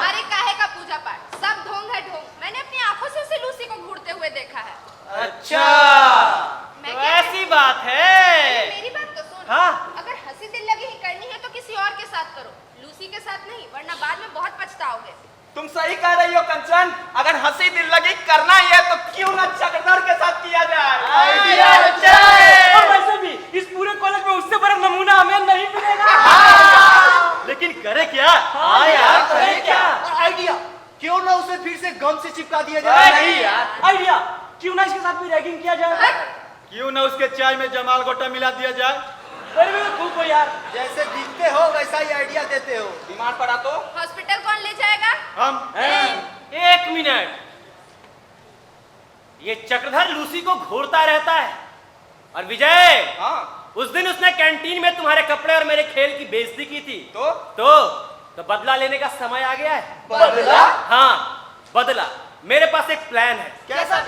[SPEAKER 18] अरे काहे का पूजा पाठ, सब ढोंग है ढोंग। मैंने अपनी आंखों से उसे लूसी को घूरते हुए देखा है।
[SPEAKER 15] अच्छा तो ऐसी बात है।
[SPEAKER 18] मेरी बात तो सुन।
[SPEAKER 15] हाँ।
[SPEAKER 18] अगर हंसी दिल लगी ही करनी है तो किसी और के साथ करो, लूसी के साथ नहीं, वरना बाद में बहुत पछताओगे।
[SPEAKER 17] तुम सही कह रही हो कंचन, अगर हंसी दिल लगी करना ही है तो क्यों ना चक्रधर के साथ किया जाए। आइडिया अच्छा है।
[SPEAKER 9] और वैसे भी इस पूरे कॉलेज में उससे बड़ा नमूना हमें नहीं मिलेगा।
[SPEAKER 15] लेकिन करे क्या?
[SPEAKER 9] हाँ यार, करे क्या?
[SPEAKER 17] आइडिया, क्यों ना उसे फिर से गम से चिपका दिया जाए।
[SPEAKER 15] नहीं यार,
[SPEAKER 9] आइडिया, क्यों ना इसके साथ भी रैगिंग किया जाए?
[SPEAKER 15] क्यों ना उसके चाय में जमाल गोटा मिला दिया जाए।
[SPEAKER 9] अरे खूब हो यार,
[SPEAKER 17] जैसे दिखते हो वैसा ही आइडिया देते हो। बीमार पड़ा तो
[SPEAKER 18] हॉस्पिटल कौन ले जाएगा?
[SPEAKER 15] हम। एक मिनट, ये चक्रधर लूसी को घूरता रहता है और विजय,
[SPEAKER 17] हाँ,
[SPEAKER 15] उस दिन उसने कैंटीन में तुम्हारे कपड़े और मेरे खेल की बेइज्जती की थी। तो बदला लेने का समय आ गया है।
[SPEAKER 17] बदला?
[SPEAKER 15] हाँ बदला। मेरे पास एक प्लान है।
[SPEAKER 17] कैसा?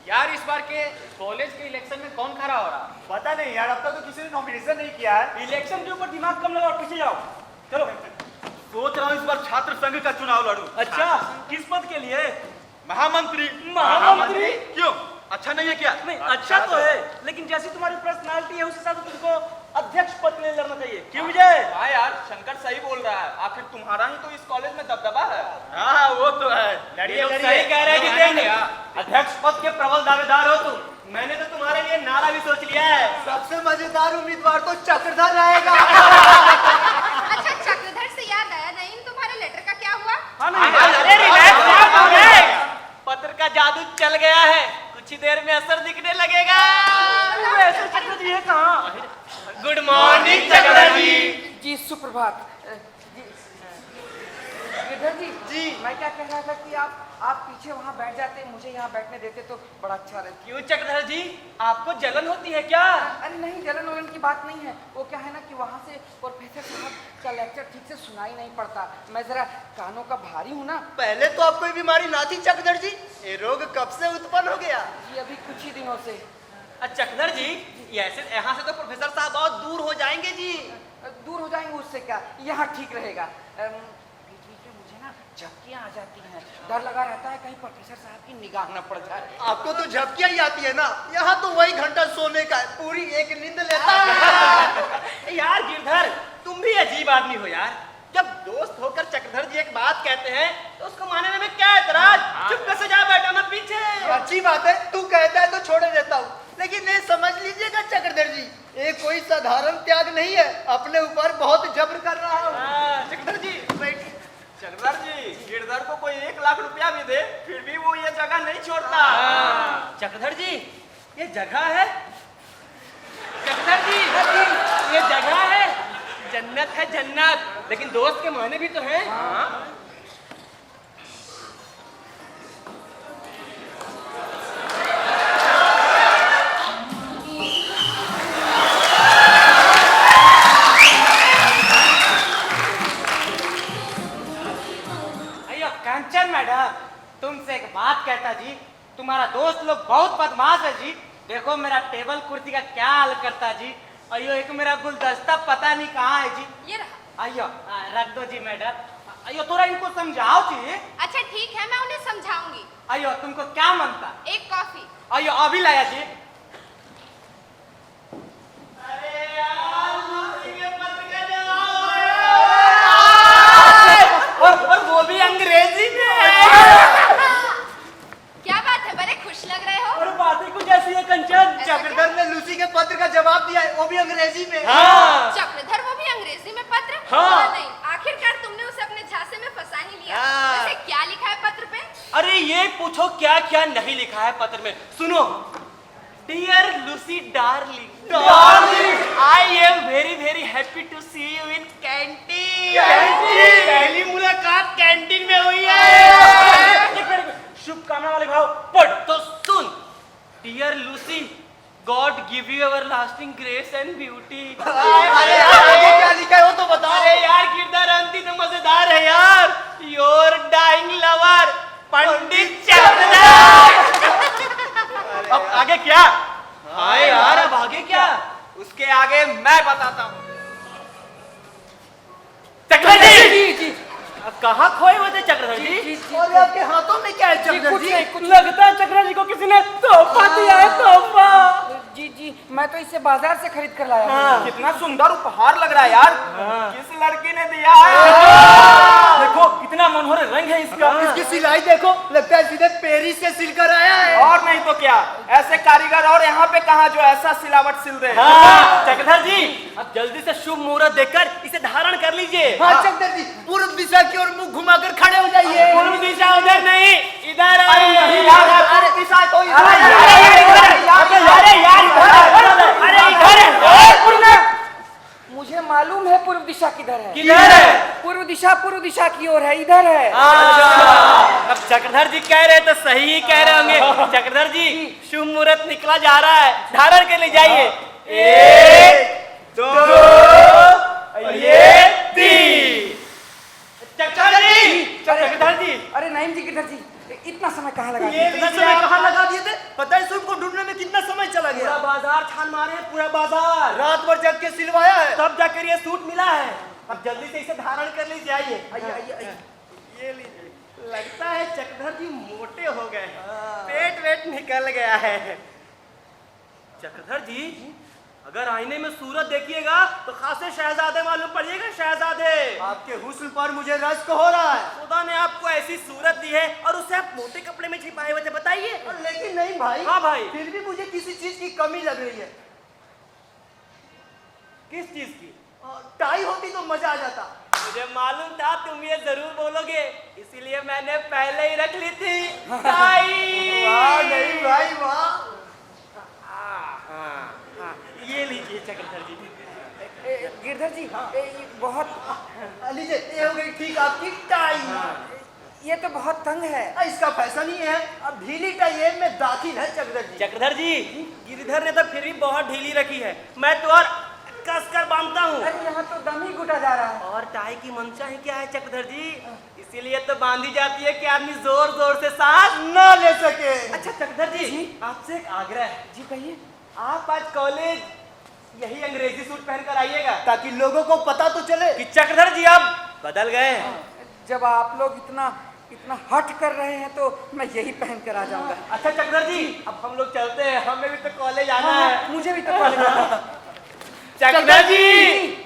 [SPEAKER 15] यार इस बार के कॉलेज के इलेक्शन में कौन खड़ा हो रहा?
[SPEAKER 17] पता नहीं यार, अब तक तो किसी ने नॉमिनेशन नहीं किया है।
[SPEAKER 9] इलेक्शन के ऊपर दिमाग कम लगाओ, पीछे जाओ। चलो।
[SPEAKER 15] सोच रहा हूँ इस बार छात्र संघ का चुनाव लड़ूं।
[SPEAKER 9] अच्छा, किस पद के लिए?
[SPEAKER 15] महामंत्री।
[SPEAKER 9] महामंत्री?
[SPEAKER 15] क्यों, अच्छा नहीं है क्या?
[SPEAKER 9] नहीं अच्छा तो है, लेकिन जैसी तुम्हारी पर्सनालिटी है उस हिसाब से तुमको अध्यक्ष पद के लिए लड़ना चाहिए। क्यों विजय?
[SPEAKER 17] हाँ यार, शंकर सही बोल रहा है, आखिर तुम्हारा ही तो इस कॉलेज में दबदबा है।
[SPEAKER 15] हाँ वो तो है।
[SPEAKER 17] लड़िए,
[SPEAKER 15] लोग
[SPEAKER 17] लड़िए।
[SPEAKER 15] सही कह रहे हैं जितेंद्र, अध्यक्ष पद के प्रबल दावेदार हो तुम। मैंने तो तुम्हारे लिए नारा भी सोच लिया है।
[SPEAKER 17] सबसे मजेदार उम्मीदवार तो चक्रधर रहेगा।
[SPEAKER 18] अच्छा चक्रधर से याद आया, नहीं तुम्हारे लेटर का क्या हुआ?
[SPEAKER 15] पत्र का जादू चल गया है, कुछ ही देर में असर दिखने लगेगा।
[SPEAKER 9] चक्रधर जी है कहाँ?
[SPEAKER 15] गुड मॉर्निंग चक्रधर जी।
[SPEAKER 9] जी सुप्रभात। गिरधर जी, मैं क्या कह रहा था कि आप पीछे वहाँ बैठ जाते, मुझे यहाँ बैठने देते तो बड़ा अच्छा रहता।
[SPEAKER 15] क्यों चक्रधर जी, आपको जलन होती है क्या?
[SPEAKER 9] अरे नहीं, जलन वलन की बात नहीं है। वो क्या है ना कि वहाँ से प्रोफेसर साहब का लेक्चर ठीक से सुनाई नहीं पड़ता। मैं जरा कानों का भारी हूँ ना।
[SPEAKER 17] पहले तो आपको ये बीमारी ना थी चक्रधर जी, ये रोग कब से उत्पन्न हो गया?
[SPEAKER 9] जी अभी कुछ ही दिनों से।
[SPEAKER 15] चक्रधर जी, यहाँ से तो प्रोफेसर साहब बहुत दूर हो जाएंगे जी।
[SPEAKER 9] दूर हो जाएंगे उससे क्या, यहाँ ठीक रहेगा। मुझे ना झपकियाँ आ जाती हैं, डर लगा रहता है कहीं प्रोफेसर साहब की निगाह न पड़ जाए।
[SPEAKER 17] आपको तो झपकियाँ ही आती है ना, यहाँ तो वही घंटा सोने का है, पूरी एक नींद लेता है।
[SPEAKER 15] यार गिरधर, तुम भी अजीब आदमी हो यार। जब दोस्त होकर चक्रधर जी एक बात कहते हैं तो उसको मानने में क्या एतराज? चुप से जा बैठा मैं पीछे।
[SPEAKER 17] अच्छी बात है, तू कहता है तो छोड़े देता हूँ, लेकिन ये समझ लीजिएगा चक्रधर जी, ये कोई साधारण त्याग नहीं है, अपने ऊपर बहुत जबर कर रहा हूँ। चक्रधर जी बैठिए। चक्रधर जी, गिरधर को कोई 1 लाख रुपया भी दे फिर भी वो ये जगह नहीं छोड़ता।
[SPEAKER 15] चक्रधर जी ये जगह है, चक्रधर जी ये जगह है, जन्नत है जन्नत, लेकिन दोस्त के माने भी तो हैं।
[SPEAKER 9] कंचन मैडम, तुमसे एक बात कहता जी, तुम्हारा दोस्त लोग बहुत बदमाश है जी। देखो मेरा टेबल कुर्सी का क्या हाल करता जी। अयो एक मेरा गुलदस्ता पता नहीं कहाँ है जी।
[SPEAKER 18] ये रहा।
[SPEAKER 9] अयो रख दो जी मैडम। अयो थोड़ा इनको समझाओ जी।
[SPEAKER 18] अच्छा ठीक है, मैं उन्हें समझाऊंगी।
[SPEAKER 9] अयो तुमको क्या मनता?
[SPEAKER 18] एक कॉफी।
[SPEAKER 9] अयो अभी लाया जी। और वो भी अंग्रेजी में।
[SPEAKER 18] क्या बात है, बड़े खुश लग रहे हो।
[SPEAKER 9] और बात ही कुछ ऐसी है कंचन।
[SPEAKER 17] चक्रधर ने लूसी के पत्र का जवाब दिया है, वो भी अंग्रेजी में।
[SPEAKER 9] हाँ।
[SPEAKER 18] चक्रधर, वो भी अंग्रेजी में पत्र?
[SPEAKER 15] हाँ।
[SPEAKER 18] नहीं, आखिरकार तुमने उसे अपने झांसे में फंसा ही लिया।
[SPEAKER 15] हाँ।
[SPEAKER 18] वैसे क्या लिखा है पत्र पे?
[SPEAKER 15] अरे ये पूछो क्या क्या नहीं लिखा है पत्र में। सुनो, dear Lucy darling, I am very very happy to see you in canteen. पहली मुलाकात कैंटीन में हुई है। शुभकामना वाले भाव पढ़ तो सुन। Dear Lucy, God give you everlasting grace and beauty.
[SPEAKER 17] अरे आगे क्या लिखा है वो तो बताओ।
[SPEAKER 15] अरे यार किरदार अंति तो मजेदार है यार। योर डाइंग लवर पंडित चक्रधर। अब आगे क्या? हाय यार अब आगे क्या?
[SPEAKER 17] उसके आगे मैं बताता हूँ।
[SPEAKER 15] चक्रधर जी कहाँ खोए हुए थे चक्रधर जी?
[SPEAKER 17] और आपके हाथों में क्या है चक्रधर जी?
[SPEAKER 9] कुछ लगता है चक्रधर जी को किसी ने तोहफा दिया है, तोहफा। जी मैं तो इसे बाजार से खरीद कर लाया हूँ।
[SPEAKER 17] कितना सुंदर उपहार लग रहा है यार। किस लड़की ने दिया है?
[SPEAKER 15] देखो कितना मनोहर रंग है इसका।
[SPEAKER 17] इसकी सिलाई देखो, लगता है सीधे पेरिस से सिलकर आया है। और नहीं तो क्या, ऐसे कारीगर और यहाँ पे कहाँ जो ऐसा सिलावट सिल दे।
[SPEAKER 15] चक्रधर जी अब जल्दी से शुभ मुहूर्त देखकर इसे धारण कर लीजिए।
[SPEAKER 17] हाँ चक्रधर जी, पूर्व दिशा की ओर मुंह घुमाकर खड़े हो जाइए।
[SPEAKER 15] पूर्व दिशा उधर नहीं, इधर
[SPEAKER 17] पूर्व दिशा तो
[SPEAKER 9] मुझे मालूम है पूर्व दिशा किधर है।
[SPEAKER 15] किधर है?
[SPEAKER 9] पूर्व दिशा की ओर है, इधर है।
[SPEAKER 15] अच्छा, अब चक्रधर जी कह रहे तो सही ही कह रहे होंगे। चक्रधर जी शुभ मुहूर्त निकला जा रहा है, धारण कर ले जाइए। 1 2 3। चक्रधर जी
[SPEAKER 9] अरे नहीं जी गिरधर जी, इतना समय कहाँ लगा?
[SPEAKER 17] इतना समय कहाँ लगा दिए थे? पता है सूट को ढूंढने में कितना समय चला गया?
[SPEAKER 15] पूरा बाजार छान मारे, पूरा बाजार
[SPEAKER 17] रात भर जग के सिलवाया है,
[SPEAKER 15] तब जाकर ये सूट मिला है। अब जल्दी से इसे धारण कर लीजिए। आइए
[SPEAKER 17] ये लीजिए। लगता है चक्रधर जी मोटे हो गए, पेट वेट निकल गया है।
[SPEAKER 15] चक्रधर जी अगर आईने में सूरत देखिएगा तो खासे शहजादे मालूम पड़िएगा। शहजादे,
[SPEAKER 17] आपके हुस्न पर मुझे रश्क हो रहा है।
[SPEAKER 15] खुदा ने आपको ऐसी सूरत दी है और उसे आप मोटे कपड़े में छिपाए हुए थे, बताइए।
[SPEAKER 17] लेकिन नहीं भाई।
[SPEAKER 15] हाँ भाई,
[SPEAKER 17] फिर भी मुझे किसी चीज की कमी लग रही है।
[SPEAKER 15] किस चीज की?
[SPEAKER 17] टाई होती तो मजा आ जाता।
[SPEAKER 15] मुझे मालूम था तुम ये जरूर बोलोगे, इसीलिए मैंने पहले ही रख ली थी टाई।
[SPEAKER 17] वाह नहीं भाई वाह।
[SPEAKER 15] ये लीजिए चक्रधर जी।
[SPEAKER 9] गिरधर जी बहुत
[SPEAKER 17] लीजिए, ये हो गई ठीक आपकी टाई।
[SPEAKER 9] ये तो बहुत तंग है।
[SPEAKER 17] इसका फैशन ही है, अब ढीली टाई में दाखिल है चक्रधर जी।
[SPEAKER 15] चक्रधर जी गिरधर ने तो फिर भी बहुत ढीली रखी है, मैं तो और कसकर बांधता हूँ।
[SPEAKER 9] अरे यहाँ तो दम ही घुटा जा रहा है।
[SPEAKER 15] और टाई की मंशा ही क्या है चक्रधर जी? इसीलिए तो बांधी जाती है कि आदमी जोर जोर से सांस
[SPEAKER 17] न ले सके।
[SPEAKER 15] अच्छा चक्रधर जी आपसे एक आग्रह है।
[SPEAKER 9] जी कहिए।
[SPEAKER 15] आप आज कॉलेज यही अंग्रेजी सूट पहनकर आइएगा,
[SPEAKER 17] ताकि लोगों को पता तो चले
[SPEAKER 15] कि चक्रधर जी अब बदल गए हैं।
[SPEAKER 9] जब आप लोग इतना हट कर रहे हैं तो मैं यही पहन कर आ जाऊंगा।
[SPEAKER 15] अच्छा चक्रधर जी अब हम लोग चलते हैं, हमें भी तो कॉलेज आना है।
[SPEAKER 9] मुझे भी तो कॉलेज आना है।
[SPEAKER 15] चक्रधर जी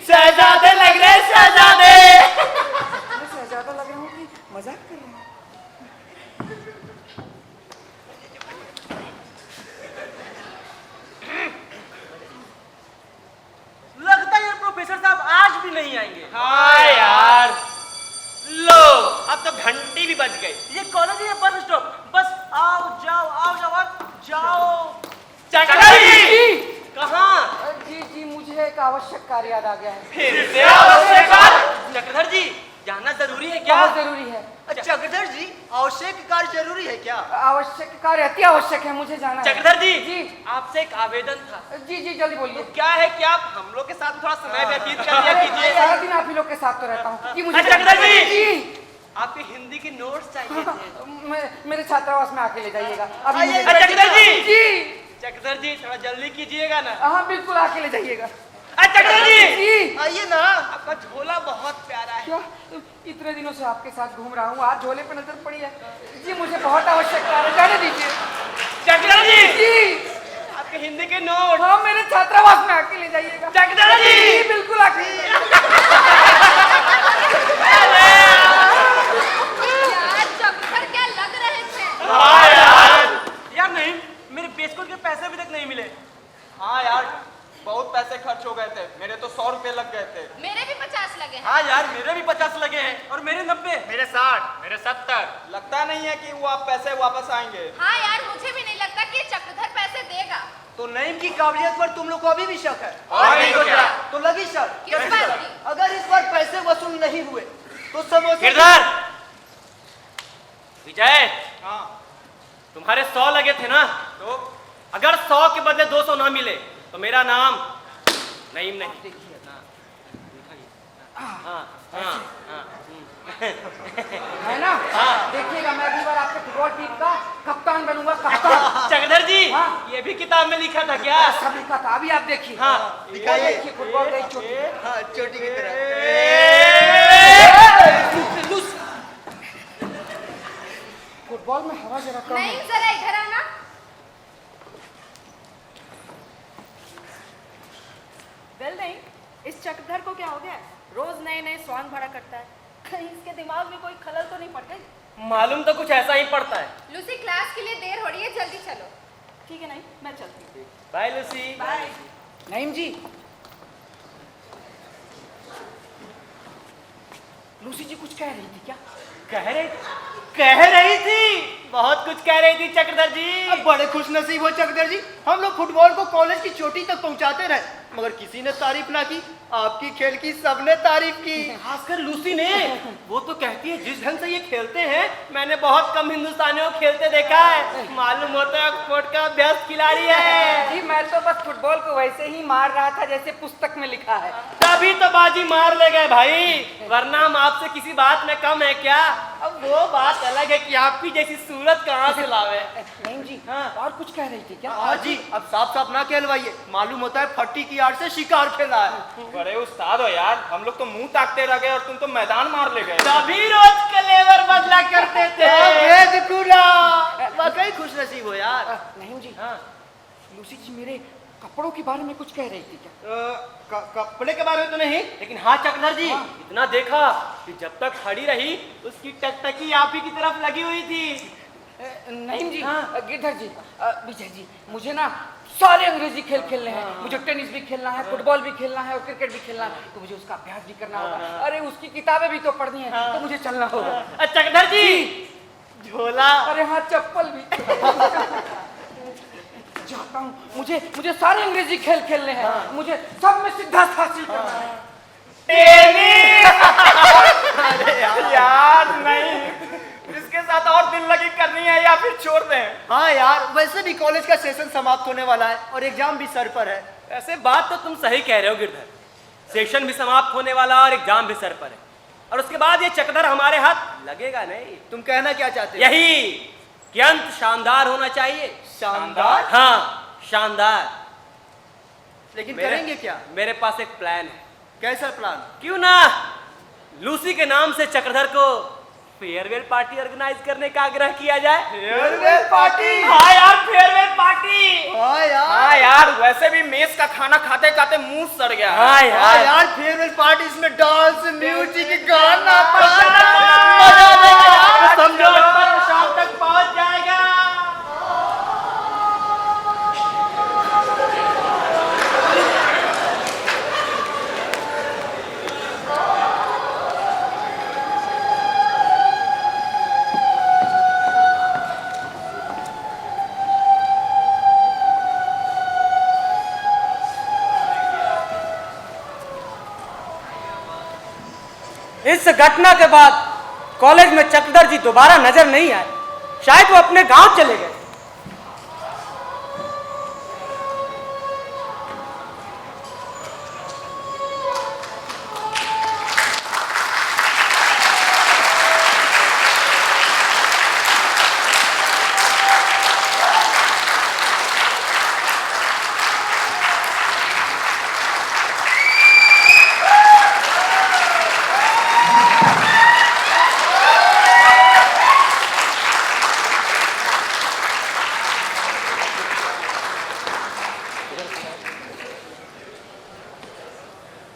[SPEAKER 15] शहजादे लग रहे हैं, शहजादे।
[SPEAKER 9] मैं शहजादा लग रहा हूँ कि मजाक कर रहे हैं?
[SPEAKER 15] लगता है प्रोफेसर साहब
[SPEAKER 9] आवश्यक कार्य याद आ गया है।
[SPEAKER 15] फिर से आवश्यक कार्य? चक्रधर जी जाना जरूरी है क्या?
[SPEAKER 9] बहुत जरूरी है।
[SPEAKER 15] चक्रधर जी आवश्यक कार्य जरूरी है क्या?
[SPEAKER 9] आवश्यक कार्य अति आवश्यक है, मुझे जाना है।
[SPEAKER 15] चक्रधर जी
[SPEAKER 9] जी
[SPEAKER 15] आपसे एक आवेदन था।
[SPEAKER 9] जी जी जल्दी बोलिए।
[SPEAKER 15] क्या है कि आप हम लोग के साथ थोड़ा समय व्यतीत कर दिया कीजिए।
[SPEAKER 9] सारा दिन आप ही लोग के साथ तो रहता हूँ जी। मुझे
[SPEAKER 15] चक्रधर जी
[SPEAKER 9] जी
[SPEAKER 15] आपके हिंदी के नोट्स चाहिए थे।
[SPEAKER 9] मेरे छात्रावास में आके ले जाइएगा।
[SPEAKER 15] चक्रधर जी जी चक्रधर जी थोड़ा जल्दी कीजिएगा ना।
[SPEAKER 9] हाँ बिल्कुल आके ले जाइएगा।
[SPEAKER 15] चक्रधर जी
[SPEAKER 9] जी
[SPEAKER 15] आइए ना, आपका झोला बहुत प्यारा है।
[SPEAKER 9] क्या इतने दिनों से आपके साथ घूम रहा हूँ, आज झोले पे नजर पड़ी है जी। मुझे बहुत आवश्यक कार्य है, जाने दीजिए।
[SPEAKER 15] चक्रधर जी
[SPEAKER 9] जी
[SPEAKER 15] आपके हिंदी के नोट।
[SPEAKER 9] हाँ मेरे छात्रावास में आके ले जाइएगा।
[SPEAKER 15] चक्रधर जी
[SPEAKER 9] बिल्कुल आके
[SPEAKER 18] चक्रधर क्या लग रहे थे?
[SPEAKER 15] हाँ यार नहीं, मेरे बेस्कुट के पैसे अभी तक नहीं मिले।
[SPEAKER 12] हाँ यार बहुत पैसे खर्च हो गए थे, मेरे तो 100 रुपए लग गए थे।
[SPEAKER 18] मेरे भी 50 लगे हैं।
[SPEAKER 15] हाँ यार मेरे भी 50 लगे हैं और मेरे 90,
[SPEAKER 12] मेरे 60, मेरे 70। लगता नहीं है कि वो आप पैसे वापस आएंगे।
[SPEAKER 18] हाँ यार मुझे भी नहीं लगता कि चक्रधर पैसे देगा।
[SPEAKER 15] तो नईम की काबिलियत पर तुम लोग को अभी भी शक है?
[SPEAKER 12] और नहीं तो क्या?
[SPEAKER 15] तो लगी शक।
[SPEAKER 18] किस बात की?
[SPEAKER 15] अगर इस बार पैसे वसूल नहीं हुए तो समोसे
[SPEAKER 13] गिरधर विजय
[SPEAKER 12] हाँ
[SPEAKER 13] तुम्हारे 100 लगे थे ना,
[SPEAKER 12] तो
[SPEAKER 13] अगर 100 के बदले 200 ना मिले तो मेरा नाम नईम नहीं।
[SPEAKER 9] देखिए
[SPEAKER 13] हाँ हाँ हाँ
[SPEAKER 9] है ना। देखिएगा मैं अगली बार आपके फुटबॉल टीम का कप्तान बनूंगा, कप्तान।
[SPEAKER 13] चक्रधर जी
[SPEAKER 9] हाँ?
[SPEAKER 13] ये भी किताब में लिखा था क्या?
[SPEAKER 9] सब लिखा था, अभी आप देखिए।
[SPEAKER 13] हाँ
[SPEAKER 9] दिखाइए। देखिए फुटबॉल गई चोटी।
[SPEAKER 15] हाँ चोटी की तरह।
[SPEAKER 9] फुटबॉल में हवा जरा कम
[SPEAKER 18] नहीं
[SPEAKER 9] है।
[SPEAKER 18] जरा इधर आना।
[SPEAKER 14] वेल नहीं, इस चक्रधर को क्या हो गया? रोज नए नए सॉन्ग भरा करता है, कहीं इसके दिमाग में कोई खलल तो नहीं पड़ गई?
[SPEAKER 13] मालूम तो कुछ ऐसा ही पड़ता है।
[SPEAKER 18] लूसी क्लास के लिए देर हो रही है, जल्दी चलो।
[SPEAKER 14] ठीक है नहीं, मैं चलती हूँ।
[SPEAKER 13] Bye Lucy.
[SPEAKER 14] Bye.
[SPEAKER 9] Naeem ji, Lucy ji कुछ कह रही थी क्या?
[SPEAKER 15] कह रही थी, बहुत कुछ कह रही थी चक्रधर जी। अब बड़े खुश नसीब हो चक्रधर जी, हम लोग फुटबॉल को कॉलेज की चोटी तक पहुंचाते रहे, मगर किसी ने तारीफ ना की। आपकी खेल की सबने तारीफ की, खासकर लूसी ने। वो तो कहती है जिस ढंग से ये खेलते हैं मैंने बहुत कम हिंदुस्तानियों को खेलते देखा है। मालूम होता है ऑक्सफोर्ड का अभ्यस्त खिलाड़ी है।
[SPEAKER 9] जी मैं तो बस फुटबॉल को वैसे ही मार रहा था जैसे पुस्तक में लिखा है।
[SPEAKER 13] तभी तो बाजी मार ले गए भाई, वरना हम आपसे किसी बात में कम है क्या? अब वो बात अलग है कि आपकी जैसी सूरत कहाँ से लावे।
[SPEAKER 9] नईम जी हाँ और कुछ कह रही थी क्या?
[SPEAKER 15] हाँ जी, अब साफ साफ ना कहलवाइए, मालूम होता है फट्टी की आड़ से शिकार खेला है।
[SPEAKER 12] बड़े उस्ताद हो यार, हम लोग तो मुंह ताकते रह गए और तुम तो मैदान मार ले गए।
[SPEAKER 13] तभी रोज कलेवर बदला करते थे।
[SPEAKER 15] वाकई खुश नसीब हो यार।
[SPEAKER 9] नईम जी हाँ लूसी जी मेरे कपड़ों के बारे में कुछ कह रही थी क्या?
[SPEAKER 15] कपड़े के बारे में तो नहीं,
[SPEAKER 13] लेकिन हाँ चक्रधर जी इतना देखा कि जब तक खड़ी रही उसकी टकटकी आप ही की तरफ लगी हुई थी।
[SPEAKER 9] नईम जी गिरधर जी विजय जी, मुझे ना सारे अंग्रेजी खेल खेलने हैं। मुझे टेनिस भी खेलना है, फुटबॉल भी खेलना है और क्रिकेट भी खेलना है, तो मुझे उसका अभ्यास भी करना होगा। अरे उसकी किताबें भी तो पढ़नी है, तो मुझे चलना होगा।
[SPEAKER 13] चक्रधर जी झोला,
[SPEAKER 9] अरे हाँ चप्पल भी। जाता हूँ, मुझे सारे अंग्रेजी खेल खेलने हैं। मुझे सब में सिद्धार्थ हासिल करना है।
[SPEAKER 12] अरे यार नहीं, इसके साथ और दिल लगी करनी है या फिर छोड़ दें?
[SPEAKER 15] हाँ यार वैसे भी कॉलेज का सेशन समाप्त होने वाला है और एग्जाम भी सर पर है।
[SPEAKER 13] ऐसे बात तो तुम सही कह रहे हो गिरधर, सेशन भी समाप्त होने वाला और एग्जाम भी सर पर है, और उसके बाद ये चक्रधर हमारे हाथ लगेगा नहीं।
[SPEAKER 15] तुम कहना क्या चाहते हो?
[SPEAKER 13] यही कि अंत शानदार होना चाहिए।
[SPEAKER 15] शानदार?
[SPEAKER 13] हाँ शानदार।
[SPEAKER 15] लेकिन करेंगे क्या?
[SPEAKER 13] मेरे पास एक प्लान है।
[SPEAKER 15] कैसा प्लान?
[SPEAKER 13] क्यों ना लूसी के नाम से चक्रधर को फेयरवेल पार्टी ऑर्गेनाइज करने का आग्रह किया जाए।
[SPEAKER 15] Farewell party?
[SPEAKER 13] हाँ यार फेयरवेल पार्टी।
[SPEAKER 12] हाँ यार वैसे भी मेस का खाना खाते खाते मुंह सड़ गया।
[SPEAKER 15] हाँ यार फेयरवेल पार्टी इसमें डांस म्यूजिक गाना
[SPEAKER 13] समझो शाम तक पहुंच जाएगा।
[SPEAKER 15] इस घटना के बाद कॉलेज में चक्रधर जी दोबारा नजर नहीं आए। शायद वो अपने गांव चले गए।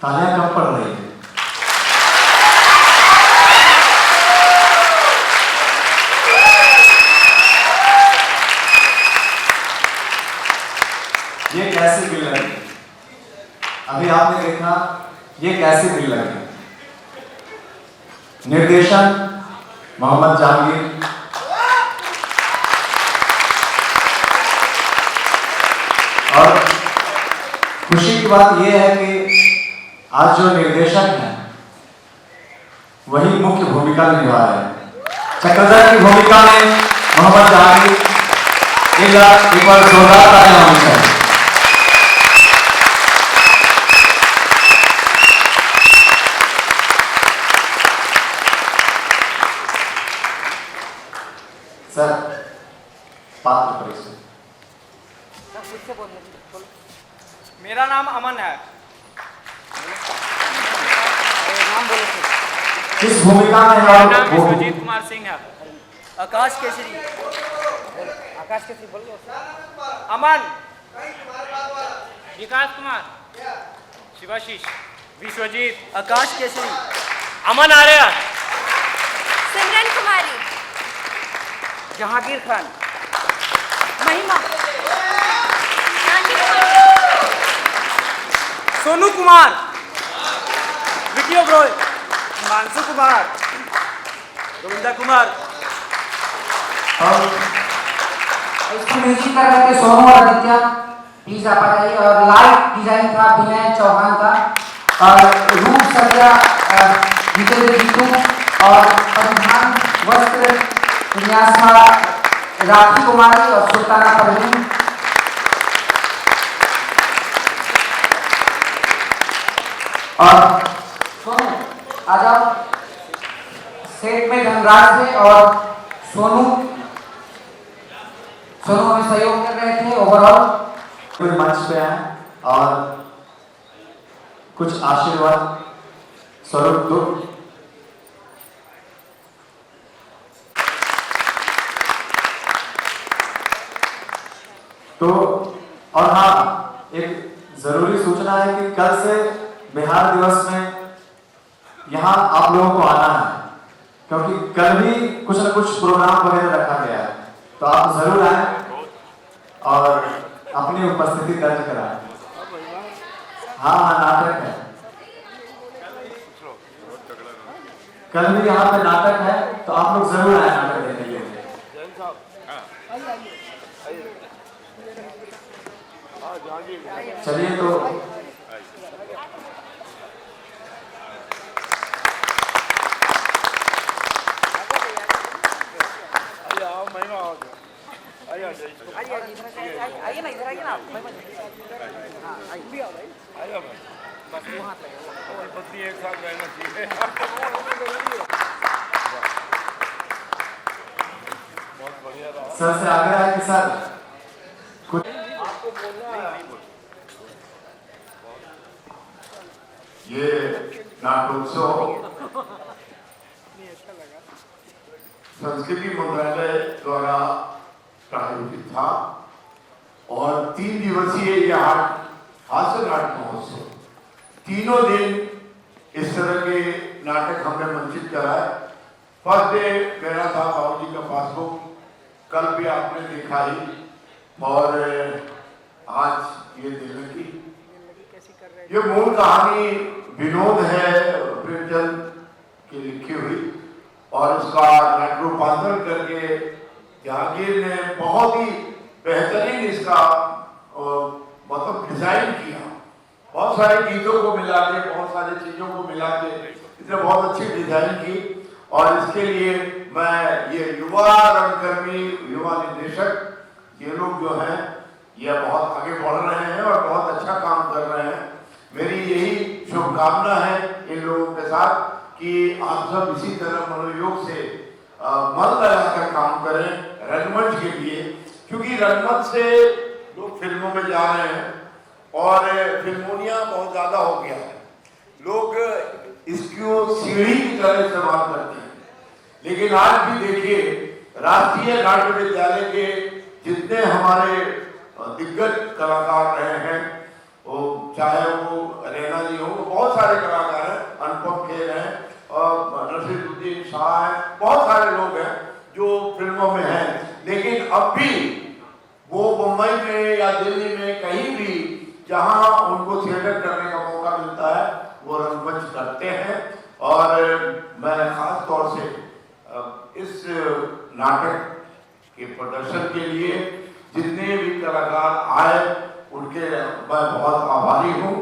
[SPEAKER 16] तालियां कब पड़ रही है? ये कैसी बिल लगी? अभी आपने देखा ये कैसी बिल लगी। निर्देशन मोहम्मद जहांगीर, और खुशी की बात यह है कि आज जो निर्देशक है वही मुख्य भूमिका निभा रहे हैं। चक्रधर की भूमिका में मोहम्मद जहांगीर। एक बार जोरदार तालियां होनी चाहिए। सर, पात्र परिचय।
[SPEAKER 17] मेरा नाम अमन है।
[SPEAKER 15] नाम बोलो।
[SPEAKER 16] किस भूमिका में
[SPEAKER 17] मेरा नाम विश्वजीत कुमार सिंह है।
[SPEAKER 15] आकाश केसरी। आकाश केसरी बोलो।
[SPEAKER 17] अमन, विकास कुमार, शिवाशीष, विश्वजीत,
[SPEAKER 15] आकाश केसरी,
[SPEAKER 17] अमन आर्य,
[SPEAKER 18] सिमरन कुमारी,
[SPEAKER 15] जहांगीर खान,
[SPEAKER 14] महिमा,
[SPEAKER 15] सोनू कुमार, विकी ओब्रॉय, मानसू कुमार, गोविंदा कुमार।
[SPEAKER 19] इसकी म्यूजिक कर रहे थे सोनू और आदित्य, प्लीज आप आ जाइए। और लाइट डिजाइन था विनय चौहान का, और रूप सरिया जितेंद्र जीतू, और परिधान वस्त्र विन्यास था राखी कुमारी और सुल्ताना परवीन। और सोनू आ जाओ। सेट में धनराज थे और सोनू हमें सहयोग कर रहे थे ओवरऑल।
[SPEAKER 16] कुछ मंच पे हैं और कुछ आशीर्वाद स्वरूप दो। तो और हाँ, एक जरूरी सूचना है कि कल से बिहार दिवस में यहाँ आप लोगों को आना है, क्योंकि कल भी कुछ न कुछ प्रोग्राम वगैरह रखा गया है। तो आप जरूर आए और अपनी उपस्थिति दर्ज कराएं। हाँ, नाटक है कल भी यहाँ पे नाटक है, तो आप लोग जरूर आए नाटक देखने के लिए। चलिए तो
[SPEAKER 19] आइए ना, इधर आइए ना। हाँ, आइए बस वो हाथ लगे,
[SPEAKER 5] एक साथ रहना चाहिए।
[SPEAKER 16] सर से आग्रह है कि सर कुछ
[SPEAKER 4] ये नाटकोत्सव संस्कृति मंत्रालय द्वारा प्रायोजित था और 3 दिवसीय यह हास्य नाटक महोत्सव, तीनों दिन इस तरह के नाटक हमने मंचित कराए। फर्स्ट डे मेरा था बाबूजी का पासबुक, कल भी आपने देखा ही, और आज ये दिल की। ये मूल कहानी विनोद है प्रेमचंद की लिखी हुई, और उसका नाट्य रूपांतरण करके जहांगीर ने बहुत ही बेहतरीन इसका मतलब डिजाइन किया। बहुत सारे गीतों को मिला के, बहुत सारी चीजों को मिला के इसने बहुत अच्छी डिजाइन की और इसके लिए मैं ये युवा रंगकर्मी, युवा निर्देशक, ये लोग जो हैं ये बहुत आगे बढ़ रहे हैं और बहुत अच्छा काम कर रहे हैं। मेरी यही शुभकामना है इन लोगों के साथ कि आप सब इसी तरह मनोयोग से मन लगाकर काम करें रंगमंच के लिए, क्योंकि रंगमंच से लोग फिल्मों में जा रहे हैं और फिल्मोनिया बहुत ज्यादा हो गया है, लोग इसको सीढ़ी की तरह इस्तेमाल करते हैं। लेकिन आज भी देखिए राष्ट्रीय नाट्य विद्यालय के जितने हमारे दिग्गज कलाकार रहे हैं, वो चाहे वो रैना जी हो, बहुत सारे कलाकार हैं, अनुपम खेर हैं और नसीरुद्दीन शाह हैं, बहुत सारे लोग हैं जो फिल्मों में हैं। लेकिन अब भी वो मुंबई में या दिल्ली में कहीं भी जहां उनको थिएटर करने का मौका मिलता है वो रंगमंच करते हैं। और मैं खास तौर से इस नाटक के प्रदर्शन के लिए जितने भी कलाकार आए उनके मैं बहुत आभारी हूँ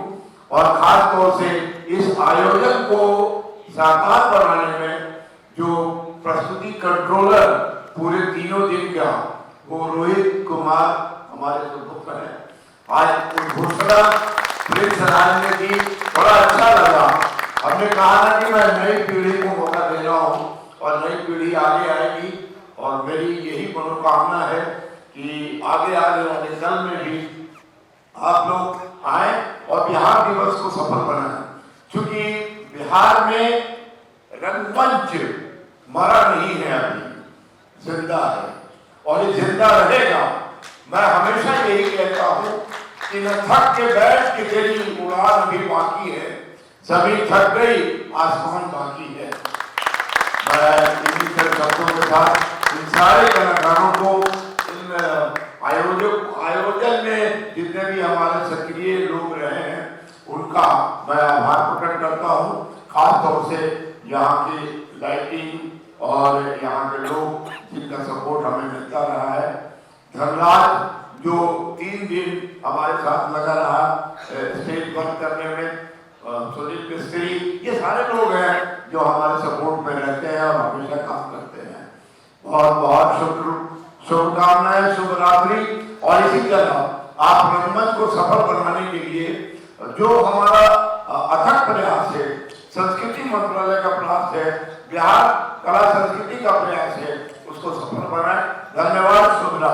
[SPEAKER 4] और खास तौर से इस आयोजन को साकार बनाने में जो प्रस्तुति कंट्रोलर पूरे तीनों दिन का वो रोहित कुमार हमारे सुपुत्र हैं। आज घोषणा प्रिंस राज ने की, बड़ा अच्छा लगा। हमने कहा ना कि मैं नई पीढ़ी को मौका दे रहा हूँ और नई पीढ़ी आगे आएगी और मेरी यही मनोकामना है कि आगे आने वाले कल में भी आप लोग आए और बिहार दिवस को सफल बनाएं, क्योंकि बिहार में रंगमंच मरा नहीं है, अभी जिंदा है और ये जिंदा रहेगा। मैं हमेशा यही कहता हूँ कि न थक के बैठ के तेरी उड़ान अभी बाकी है, सभी थक गई आसमान बाकी है। मैं इन्हीं शब्दों के साथ इन सारे कलाकारों को इन आयोजन में जितने भी हमारे सक्रिय लोग रहे हैं उनका मैं आभार प्रकट करता हूँ। खास तौर से यहाँ की लाइटिंग और यहाँ के लोग जिनका सपोर्ट हमें मिलता रहा है। धनराज जो 3 दिन हमारे साथ लगा रहा स्टेज वर्क करने में, सुनील मिस्त्री, ये सारे लोग हैं जो हमारे सपोर्ट में रहते हैं और हमेशा काम करते हैं। बहुत बहुत शुभकामनाएं, शुभ रात्रि। और इसी तरह आप रंगमंच को सफल बनाने के लिए जो हमारा अथक प्रयास है, संस्कृति मंत्रालय का प्रयास है, बिहार कला संस्कृति का प्रयास है, उसको सफल बनाए। धन्यवाद, शुभ रात्रि।